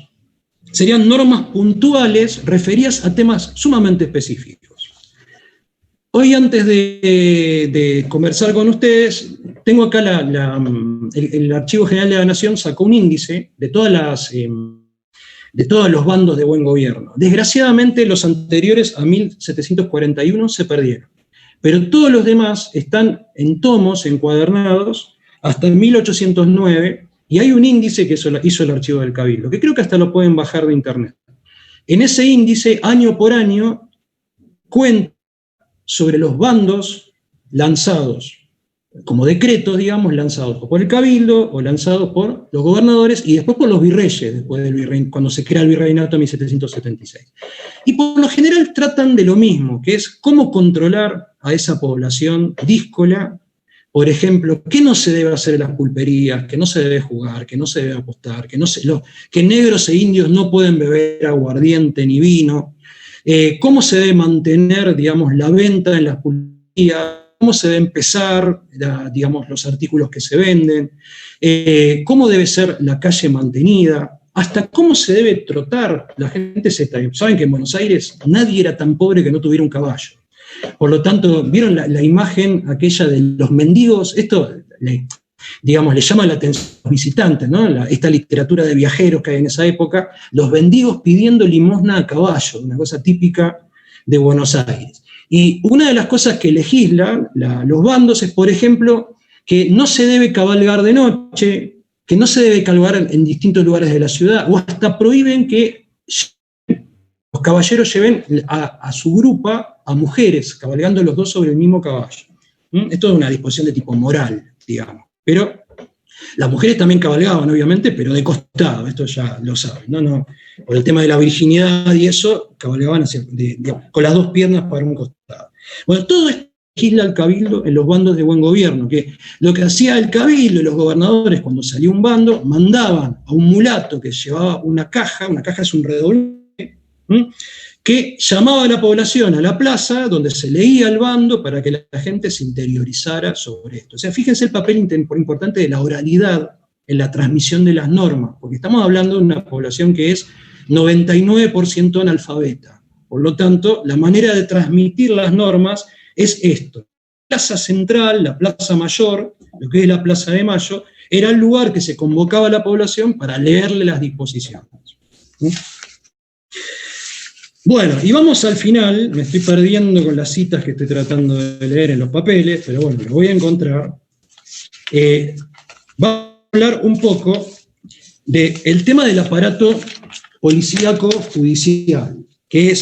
serían normas puntuales referidas a temas sumamente específicos. Hoy, antes de conversar con ustedes, tengo acá el Archivo General de la Nación sacó un índice de de todos los bandos de buen gobierno. Desgraciadamente, los anteriores a 1741 se perdieron, pero todos los demás están en tomos encuadernados hasta 1809, y hay un índice que hizo el Archivo del Cabildo, que creo que hasta lo pueden bajar de internet. En ese índice, año por año, cuenta sobre los bandos lanzados, como decretos, digamos, lanzados por el Cabildo o lanzados por los gobernadores y después por los virreyes, después del virrey, cuando se crea el virreinato en 1776. Y por lo general tratan de lo mismo, que es cómo controlar a esa población díscola. Por ejemplo, qué no se debe hacer en las pulperías, que no se debe jugar, que no se debe apostar, que negros e indios no pueden beber aguardiente ni vino, cómo se debe mantener, digamos, la venta en las pulperías, cómo se debe empezar, digamos, los artículos que se venden, cómo debe ser la calle mantenida, hasta cómo se debe trotar. La gente saben que en Buenos Aires nadie era tan pobre que no tuviera un caballo. Por lo tanto, ¿vieron la imagen aquella de los mendigos? Esto, digamos, le llama la atención a los visitantes, ¿no? Esta literatura de viajeros que hay en esa época, los mendigos pidiendo limosna a caballo, una cosa típica de Buenos Aires. Y una de las cosas que legislan los bandos es, por ejemplo, que no se debe cabalgar de noche, que no se debe cabalgar en distintos lugares de la ciudad, o hasta prohíben que los caballeros lleven a su grupa a mujeres, cabalgando los dos sobre el mismo caballo. Esto es una disposición de tipo moral, digamos. Pero Las mujeres también cabalgaban, obviamente, pero de costado, esto ya lo saben, ¿no? Por el tema de la virginidad y eso, cabalgaban con las dos piernas para un costado. Bueno, todo esto legisla el cabildo en los bandos de buen gobierno, que lo que hacía el cabildo y los gobernadores cuando salía un bando, mandaban a un mulato que llevaba una caja es un redoble, que llamaba a la población a la plaza, donde se leía el bando para que la gente se interiorizara sobre esto. O sea, fíjense el papel importante de la oralidad en la transmisión de las normas, porque estamos hablando de una población que es 99% analfabeta. Por lo tanto, la manera de transmitir las normas es esto. La plaza central, la plaza mayor, lo que es la Plaza de Mayo, era el lugar que se convocaba a la población para leerle las disposiciones. Bueno, y vamos al final, me estoy perdiendo con las citas que estoy tratando de leer en los papeles, pero bueno, lo voy a encontrar. Vamos a hablar un poco del tema del aparato policíaco judicial, que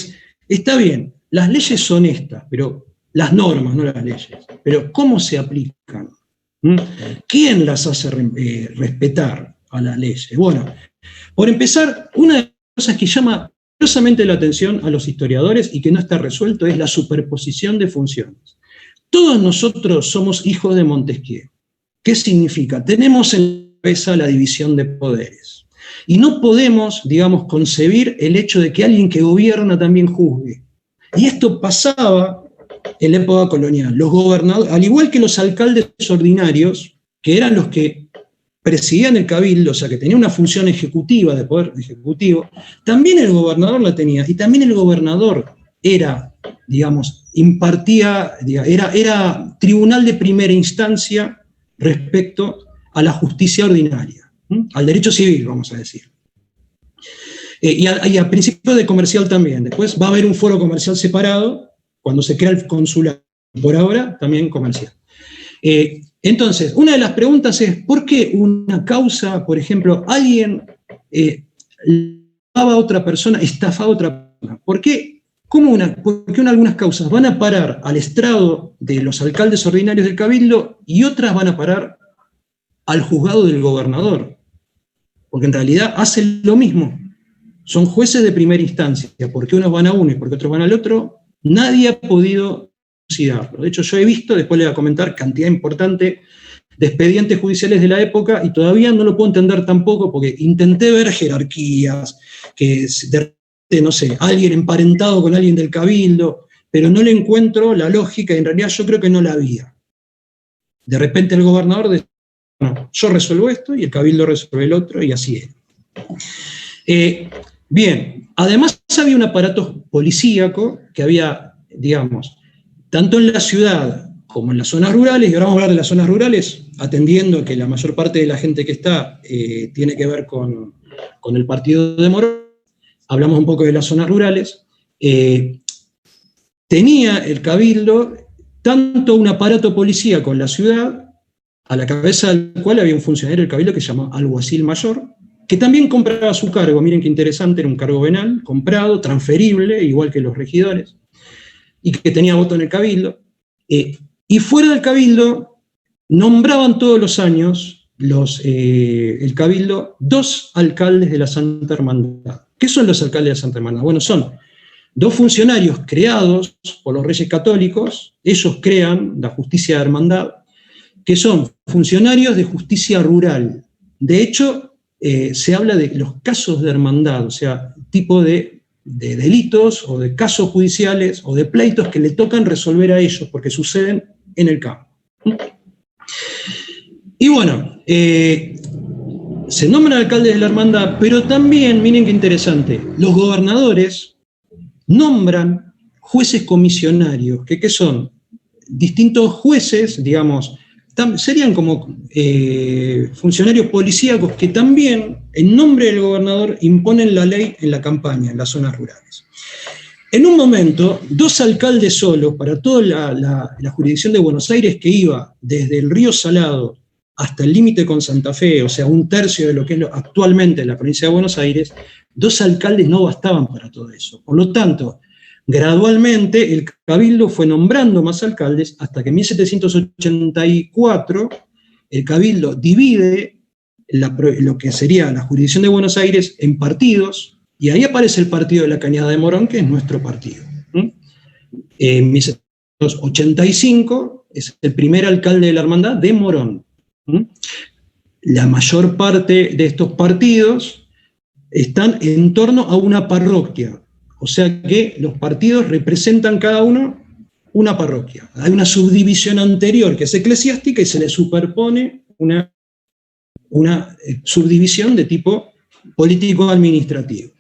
está bien, las leyes son estas, pero las normas, no las leyes, pero ¿cómo se aplican? ¿Quién las hace respetar a las leyes? Bueno, por empezar, una de las cosas que llama poderosamente la atención a los historiadores y que no está resuelto es la superposición de funciones. Todos nosotros somos hijos de Montesquieu. ¿Qué significa? Tenemos en la cabeza la división de poderes. Y no podemos, digamos, concebir el hecho de que alguien que gobierna también juzgue. Y esto pasaba en la época colonial. Los gobernadores, al igual que los alcaldes ordinarios, que eran los que presidían el cabildo, o sea, que tenía una función ejecutiva, de poder ejecutivo, también el gobernador la tenía, y también el gobernador era, digamos, era tribunal de primera instancia respecto a la justicia ordinaria, al derecho civil, vamos a decir. Y a principio de comercial también. Después va a haber un foro comercial separado cuando se crea el consulado. Por ahora, también comercial. Entonces, una de las preguntas es, ¿por qué una causa, por ejemplo, alguien estafaba a otra persona? ¿Por qué algunas causas van a parar al estrado de los alcaldes ordinarios del cabildo y otras van a parar al juzgado del gobernador? Porque en realidad hacen lo mismo. Son jueces de primera instancia. ¿Por qué unos van a uno y por qué otros van al otro? Nadie ha podido. De hecho, yo he visto, después le voy a comentar, cantidad importante de expedientes judiciales de la época y todavía no lo puedo entender tampoco porque intenté ver jerarquías, que de repente, no sé, alguien emparentado con alguien del cabildo, pero no le encuentro la lógica y en realidad yo creo que no la había. De repente el gobernador decía, bueno, yo resuelvo esto y el cabildo resuelve el otro y así es. Bien, además había un aparato policíaco que había, digamos, tanto en la ciudad como en las zonas rurales, y ahora vamos a hablar de las zonas rurales, atendiendo que la mayor parte de la gente que está tiene que ver con el partido de Morón, hablamos un poco de las zonas rurales, tenía el cabildo tanto un aparato policíaco en la ciudad, a la cabeza del cual había un funcionario del cabildo que se llamaba alguacil mayor, que también compraba su cargo, miren qué interesante, era un cargo venal, comprado, transferible, igual que los regidores, y que tenía voto en el cabildo, y fuera del cabildo nombraban todos los años el cabildo 2 alcaldes de la Santa Hermandad. ¿Qué son los alcaldes de la Santa Hermandad? Bueno, son 2 funcionarios creados por los reyes católicos, ellos crean la justicia de hermandad, que son funcionarios de justicia rural. De hecho, se habla de los casos de hermandad, o sea, tipo de delitos o de casos judiciales o de pleitos que le tocan resolver a ellos porque suceden en el campo. Y bueno, se nombran alcaldes de la hermandad, pero también, miren qué interesante, los gobernadores nombran jueces comisionarios, que son distintos jueces, digamos, serían como funcionarios policíacos que también, en nombre del gobernador, imponen la ley en la campaña, en las zonas rurales. En un momento, 2 alcaldes solos para toda la jurisdicción de Buenos Aires, que iba desde el río Salado hasta el límite con Santa Fe, o sea, 1/3 de lo que es actualmente la provincia de Buenos Aires, 2 alcaldes no bastaban para todo eso. Por lo tanto, gradualmente el cabildo fue nombrando más alcaldes hasta que en 1784 el Cabildo divide lo que sería la jurisdicción de Buenos Aires en partidos, y ahí aparece el partido de la Cañada de Morón, que es nuestro partido. En 1785 es el primer alcalde de la Hermandad de Morón. La mayor parte de estos partidos están en torno a una parroquia, o sea que los partidos representan cada uno una parroquia. Hay una subdivisión anterior que es eclesiástica y se le superpone una subdivisión de tipo político-administrativo.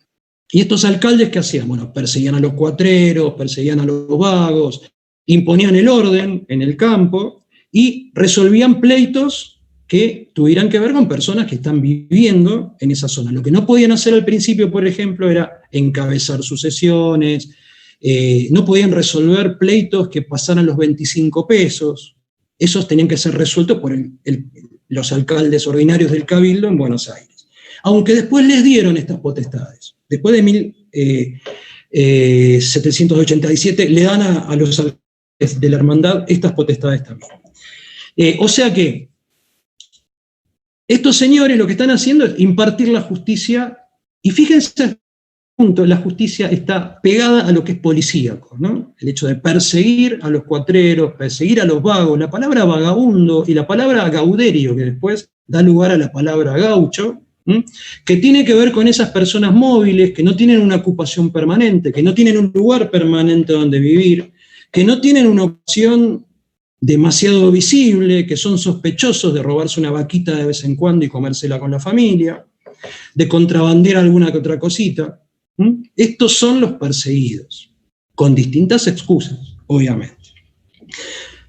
¿Y estos alcaldes qué hacían? Bueno, perseguían a los cuatreros, perseguían a los vagos, imponían el orden en el campo y resolvían pleitos que tuvieran que ver con personas que están viviendo en esa zona. Lo que no podían hacer al principio, por ejemplo, era encabezar sucesiones, no podían resolver pleitos que pasaran los 25 pesos, esos tenían que ser resueltos por los alcaldes ordinarios del Cabildo en Buenos Aires. Aunque después les dieron estas potestades. Después de 1787 le dan a los alcaldes de la hermandad estas potestades también. O sea que estos señores lo que están haciendo es impartir la justicia, y fíjense, la justicia está pegada a lo que es policíaco, ¿no? El hecho de perseguir a los cuatreros, perseguir a los vagos, la palabra vagabundo y la palabra gauderio, que después da lugar a la palabra gaucho, que tiene que ver con esas personas móviles que no tienen una ocupación permanente, que no tienen un lugar permanente donde vivir, que no tienen una opción demasiado visible, que son sospechosos de robarse una vaquita de vez en cuando y comérsela con la familia, de contrabandear alguna que otra cosita. Estos son los perseguidos, con distintas excusas, obviamente.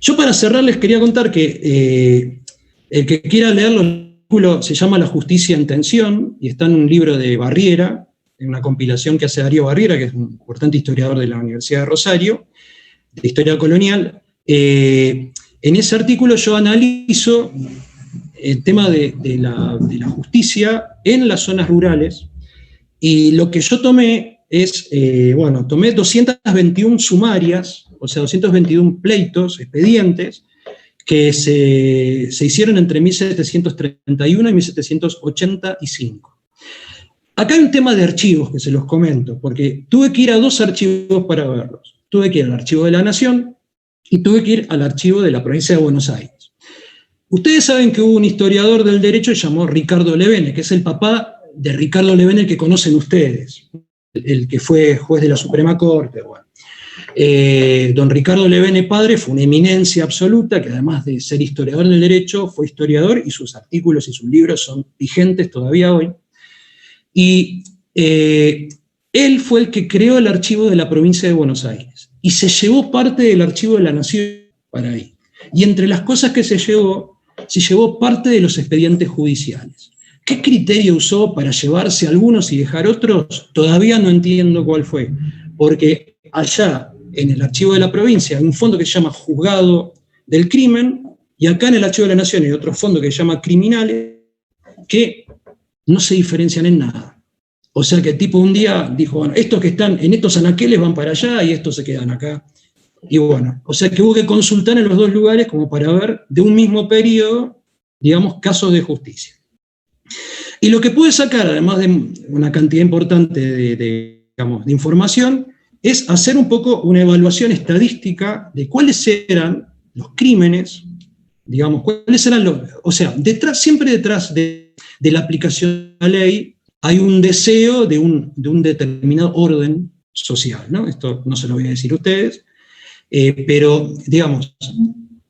Yo para cerrar les quería contar que el que quiera leerlo, el artículo se llama La justicia en tensión, y está en un libro de Barriera, en una compilación que hace Darío Barriera, que es un importante historiador de la Universidad de Rosario, de historia colonial. En ese artículo yo analizo el tema de la justicia en las zonas rurales, y lo que yo tomé es, tomé 221 sumarias, o sea, 221 pleitos, expedientes, que se hicieron entre 1731 y 1785. Acá hay un tema de archivos que se los comento, porque tuve que ir a dos archivos para verlos. Tuve que ir al Archivo de la Nación y tuve que ir al Archivo de la Provincia de Buenos Aires. Ustedes saben que hubo un historiador del derecho llamado Ricardo Levene, que es el papá de Ricardo Levene, el que conocen ustedes, el que fue juez de la Suprema Corte. Bueno. Don Ricardo Levene padre fue una eminencia absoluta, que además de ser historiador del derecho, fue historiador, y sus artículos y sus libros son vigentes todavía hoy. Y él fue el que creó el archivo de la provincia de Buenos Aires, y se llevó parte del archivo de la Nación para ahí. Y entre las cosas que se llevó parte de los expedientes judiciales. ¿Qué criterio usó para llevarse algunos y dejar otros? Todavía no entiendo cuál fue, porque allá en el archivo de la provincia hay un fondo que se llama Juzgado del Crimen, y acá en el archivo de la Nación hay otro fondo que se llama Criminales, que no se diferencian en nada. O sea que el tipo un día dijo, bueno, estos que están en estos anaqueles van para allá y estos se quedan acá. Y bueno, o sea que hubo que consultar en los dos lugares como para ver de un mismo periodo, digamos, casos de justicia. Y lo que pude sacar, además de una cantidad importante de información, es hacer un poco una evaluación estadística de cuáles eran los crímenes, digamos, cuáles eran los... O sea, siempre detrás de la aplicación de la ley hay un deseo de un determinado orden social, ¿no? Esto no se lo voy a decir a ustedes, pero, digamos,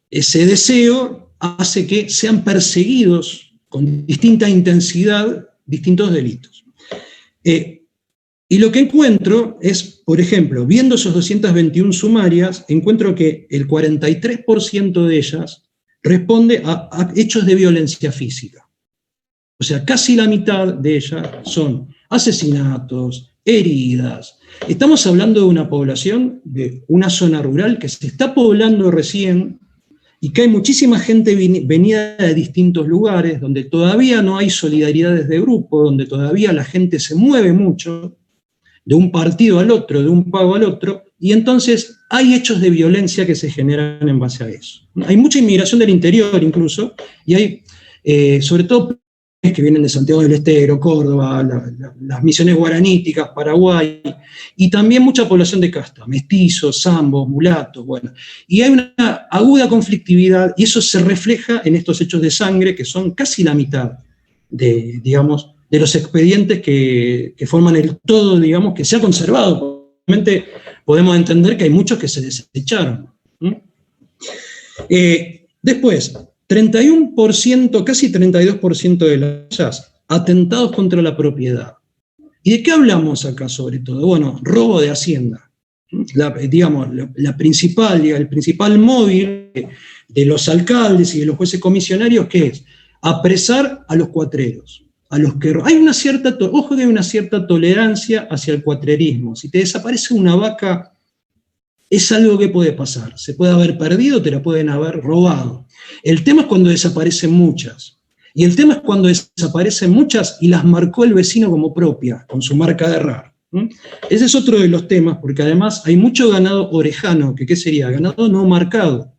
ese deseo hace que sean perseguidos con distinta intensidad distintos delitos. Y lo que encuentro es, por ejemplo, viendo esos 221 sumarias, encuentro que el 43% de ellas responde a hechos de violencia física. O sea, casi la mitad de ellas son asesinatos, heridas. Estamos hablando de una población, de una zona rural que se está poblando recién, y que hay muchísima gente venida de distintos lugares, donde todavía no hay solidaridades de grupo, donde todavía la gente se mueve mucho. de un partido al otro, de un pago al otro, y entonces hay hechos de violencia que se generan en base a eso. Hay mucha inmigración del interior incluso, y hay sobre todo que vienen de Santiago del Estero, Córdoba, las misiones guaraníticas, Paraguay, y también mucha población de casta, mestizos, zambos, mulatos, bueno. Y hay una aguda conflictividad, y eso se refleja en estos hechos de sangre, que son casi la mitad de, digamos, de los expedientes que forman el todo, digamos, que se ha conservado. Obviamente podemos entender que hay muchos que se desecharon. Después, 31%, casi 32% de las atentados contra la propiedad. ¿Y de qué hablamos acá sobre todo? Bueno, robo de hacienda. Digamos, el principal móvil de los alcaldes y de los jueces comisionarios, ¿qué es? Apresar a los cuatreros. A los que hay una cierta, ojo que hay una cierta tolerancia hacia el cuatrerismo. Si te desaparece una vaca, es algo que puede pasar. Se puede haber perdido, te la pueden haber robado. El tema es cuando desaparecen muchas. Y el tema es cuando desaparecen muchas y las marcó el vecino como propia, con su marca de RAR. Ese es otro de los temas, porque además hay mucho ganado orejano, que ¿qué sería? Ganado no marcado.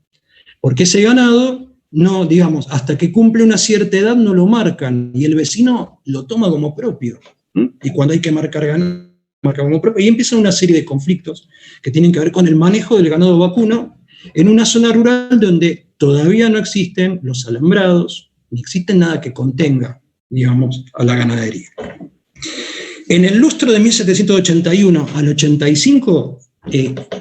Porque ese ganado, no, digamos, hasta que cumple una cierta edad no lo marcan, y el vecino lo toma como propio. Y cuando hay que marcar ganado, marca como propio, y empiezan una serie de conflictos que tienen que ver con el manejo del ganado vacuno en una zona rural donde todavía no existen los alambrados, ni existe nada que contenga, digamos, a la ganadería. En el lustro de 1781 al 85,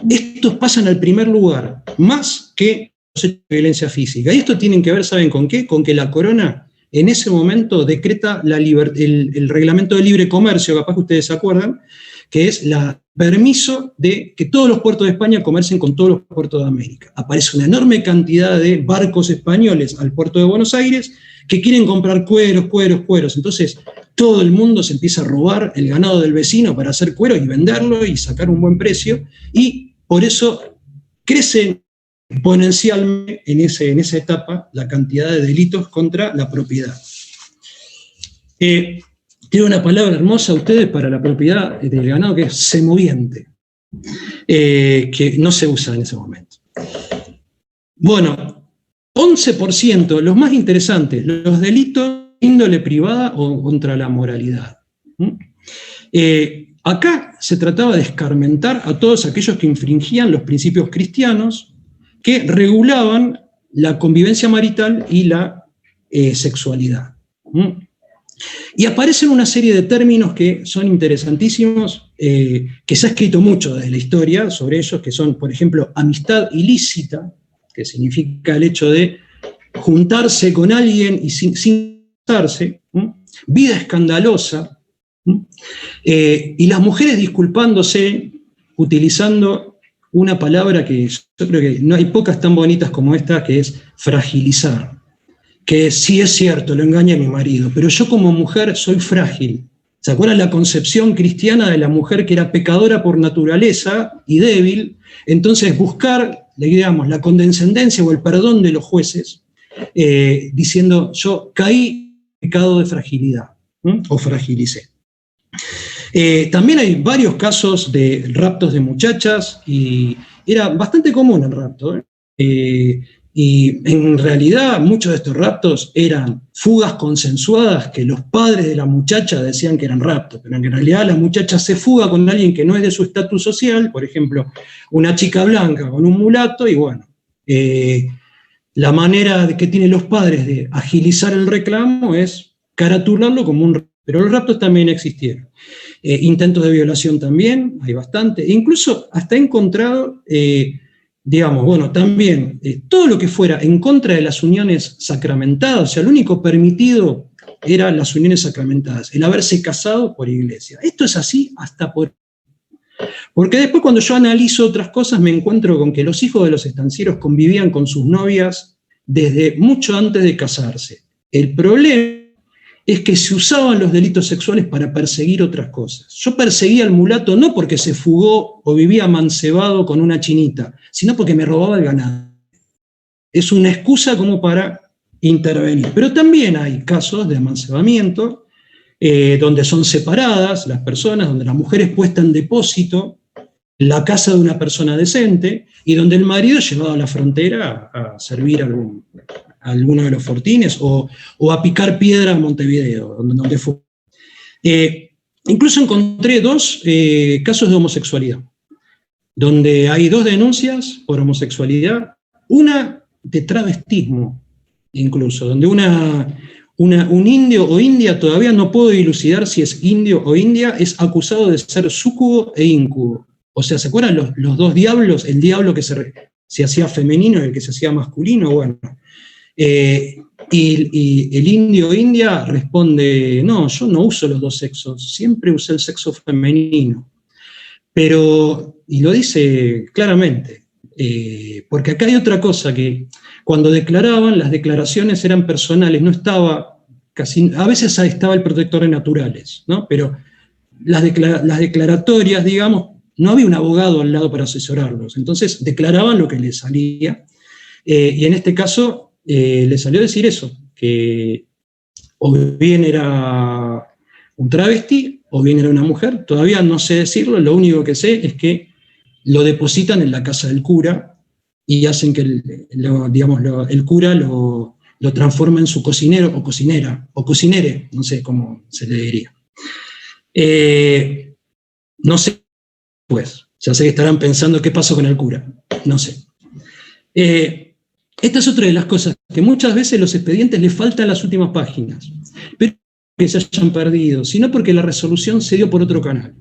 estos pasan al primer lugar, más que los hechos de violencia física. Y esto tiene que ver, ¿saben con qué? Con que la corona en ese momento decreta el reglamento de libre comercio, capaz que ustedes se acuerdan, que es el permiso de que todos los puertos de España comercien con todos los puertos de América. Aparece una enorme cantidad de barcos españoles al puerto de Buenos Aires que quieren comprar cueros. Entonces, todo el mundo se empieza a robar el ganado del vecino para hacer cuero y venderlo y sacar un buen precio, y por eso crece exponencialmente en esa etapa la cantidad de delitos contra la propiedad. Tiene una palabra hermosa a ustedes para la propiedad del ganado, que es semoviente, que no se usa en ese momento. Bueno, 11%, los más interesantes, los delitos de índole privada o contra la moralidad. Acá se trataba de escarmentar a todos aquellos que infringían los principios cristianos que regulaban la convivencia marital y la sexualidad. Y aparecen una serie de términos que son interesantísimos, que se ha escrito mucho desde la historia sobre ellos, que son, por ejemplo, amistad ilícita, que significa el hecho de juntarse con alguien y sin casarse, vida escandalosa, y las mujeres disculpándose, utilizando una palabra que yo creo que no hay pocas tan bonitas como esta, que es fragilizar. Que sí es cierto, lo engaña a mi marido, pero yo como mujer soy frágil. ¿Se acuerdan la concepción cristiana de la mujer que era pecadora por naturaleza y débil? Entonces buscar, digamos, la condescendencia o el perdón de los jueces, diciendo yo caí en pecado de fragilidad, o fragilicé. También hay varios casos de raptos de muchachas, y era bastante común el rapto, y en realidad muchos de estos raptos eran fugas consensuadas que los padres de la muchacha decían que eran raptos, pero en realidad la muchacha se fuga con alguien que no es de su estatus social, por ejemplo, una chica blanca con un mulato, y bueno, la manera que tienen los padres de agilizar el reclamo es caratularlo como un rapto. Pero los raptos también existieron. Intentos de violación también, hay bastante. Incluso hasta he encontrado, digamos, bueno, también todo lo que fuera en contra de las uniones sacramentadas, o sea, lo único permitido eran las uniones sacramentadas, el haberse casado por iglesia. Esto es así hasta por... Porque después cuando yo analizo otras cosas me encuentro con que los hijos de los estancieros convivían con sus novias desde mucho antes de casarse. El problema es que se usaban los delitos sexuales para perseguir otras cosas. Yo perseguía al mulato no porque se fugó o vivía amancebado con una chinita, sino porque me robaba el ganado. Es una excusa como para intervenir. Pero también hay casos de amancebamiento donde son separadas las personas, donde la mujer es puesta en depósito en la casa de una persona decente, y donde el marido es llevado a la frontera a servir a alguno de los fortines o a picar piedra a Montevideo, donde fue. Incluso encontré 2 casos de homosexualidad, donde hay 2 denuncias por homosexualidad, una de travestismo, incluso, donde un indio o india, todavía no puedo dilucidar si es indio o india, es acusado de ser súcubo e íncubo. O sea, ¿se acuerdan los 2 diablos? El diablo que se hacía femenino y el que se hacía masculino. Bueno, y el indio o india responde, no, yo no uso los 2 sexos, siempre usé el sexo femenino. Pero, y lo dice claramente, porque acá hay otra cosa, que cuando declaraban, las declaraciones eran personales, no estaba casi, a veces estaba el protector de naturales, ¿no? Pero las declaratorias, digamos, no había un abogado al lado para asesorarlos, entonces declaraban lo que les salía, y en este caso les salió a decir eso, que o bien era un travesti, o bien era una mujer, todavía no sé decirlo, lo único que sé es que lo depositan en la casa del cura y hacen que el cura lo transforma en su cocinero o cocinera, o cocinere, no sé cómo se le diría. No sé, pues, ya sé que estarán pensando qué pasó con el cura, no sé. Esta es otra de las cosas, que muchas veces los expedientes les faltan las últimas páginas, pero que se hayan perdido, sino porque la resolución se dio por otro canal.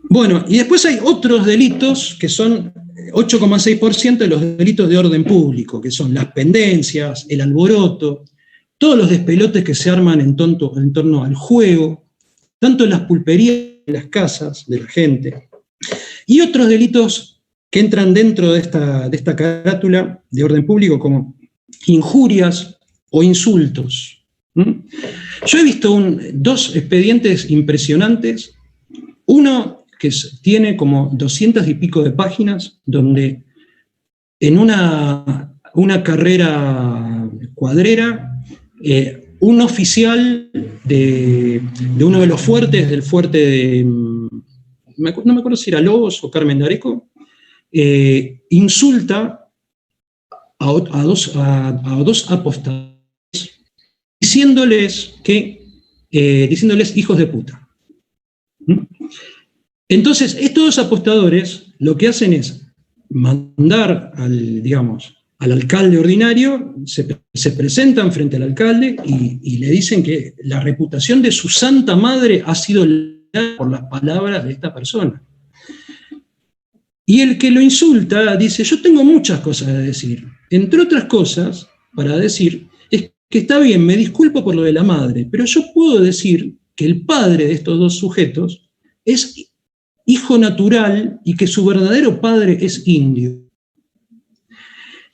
Bueno, y después hay otros delitos que son 8,6% de los delitos de orden público, que son las pendencias, el alboroto, todos los despelotes que se arman en torno al juego, tanto en las pulperías, en las casas de la gente, y otros delitos que entran dentro de esta carátula de orden público, como injurias o insultos. Yo he visto 2 expedientes impresionantes, uno que tiene como 200 y pico de páginas, donde en una carrera cuadrera, un oficial de uno de los fuertes, del fuerte de, no me acuerdo si era Lobos o Carmen de Areco, insulta a dos apostadores, diciéndoles hijos de puta. Entonces, estos 2 apostadores lo que hacen es mandar al alcalde ordinario, se presentan frente al alcalde y le dicen que la reputación de su santa madre ha sido leada por las palabras de esta persona. Y el que lo insulta dice, yo tengo muchas cosas a decir. Entre otras cosas, para decir, es que está bien, me disculpo por lo de la madre, pero yo puedo decir que el padre de estos 2 sujetos es hijo natural y que su verdadero padre es indio.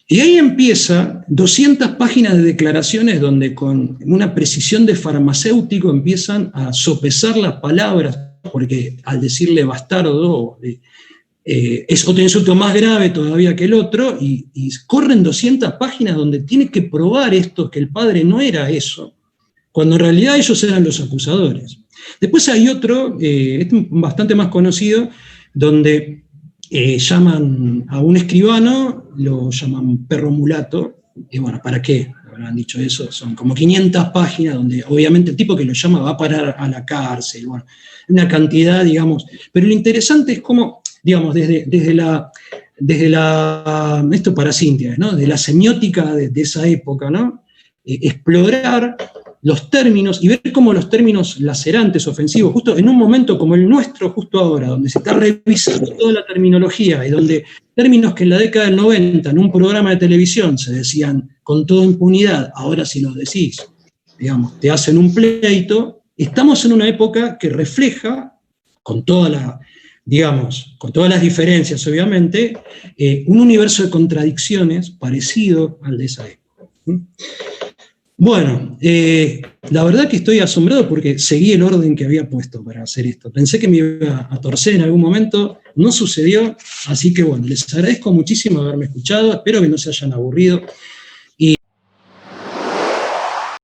Y ahí empieza 200 páginas de declaraciones donde con una precisión de farmacéutico empiezan a sopesar las palabras, porque al decirle bastardo es otro insulto más grave todavía que el otro, y corren 200 páginas donde tiene que probar esto, que el padre no era eso, cuando en realidad ellos eran los acusadores. Después hay otro, bastante más conocido, donde llaman a un escribano, lo llaman perro mulato, y bueno, ¿para qué? Habrán dicho eso, son como 500 páginas donde obviamente el tipo que lo llama va a parar a la cárcel, bueno, una cantidad, digamos, pero lo interesante es cómo, digamos, desde la esto para Cintia, ¿no? De la semiótica de esa época, ¿no? Explorar los términos y ver cómo los términos lacerantes, ofensivos, justo en un momento como el nuestro, justo ahora, donde se está revisando toda la terminología y donde términos que en la década del 90 en un programa de televisión se decían con toda impunidad, ahora si los decís, digamos, te hacen un pleito, estamos en una época que refleja, con todas las diferencias, obviamente, un universo de contradicciones parecido al de esa época. Bueno, la verdad que estoy asombrado porque seguí el orden que había puesto para hacer esto. Pensé que me iba a torcer en algún momento, no sucedió, así que bueno, les agradezco muchísimo haberme escuchado, espero que no se hayan aburrido.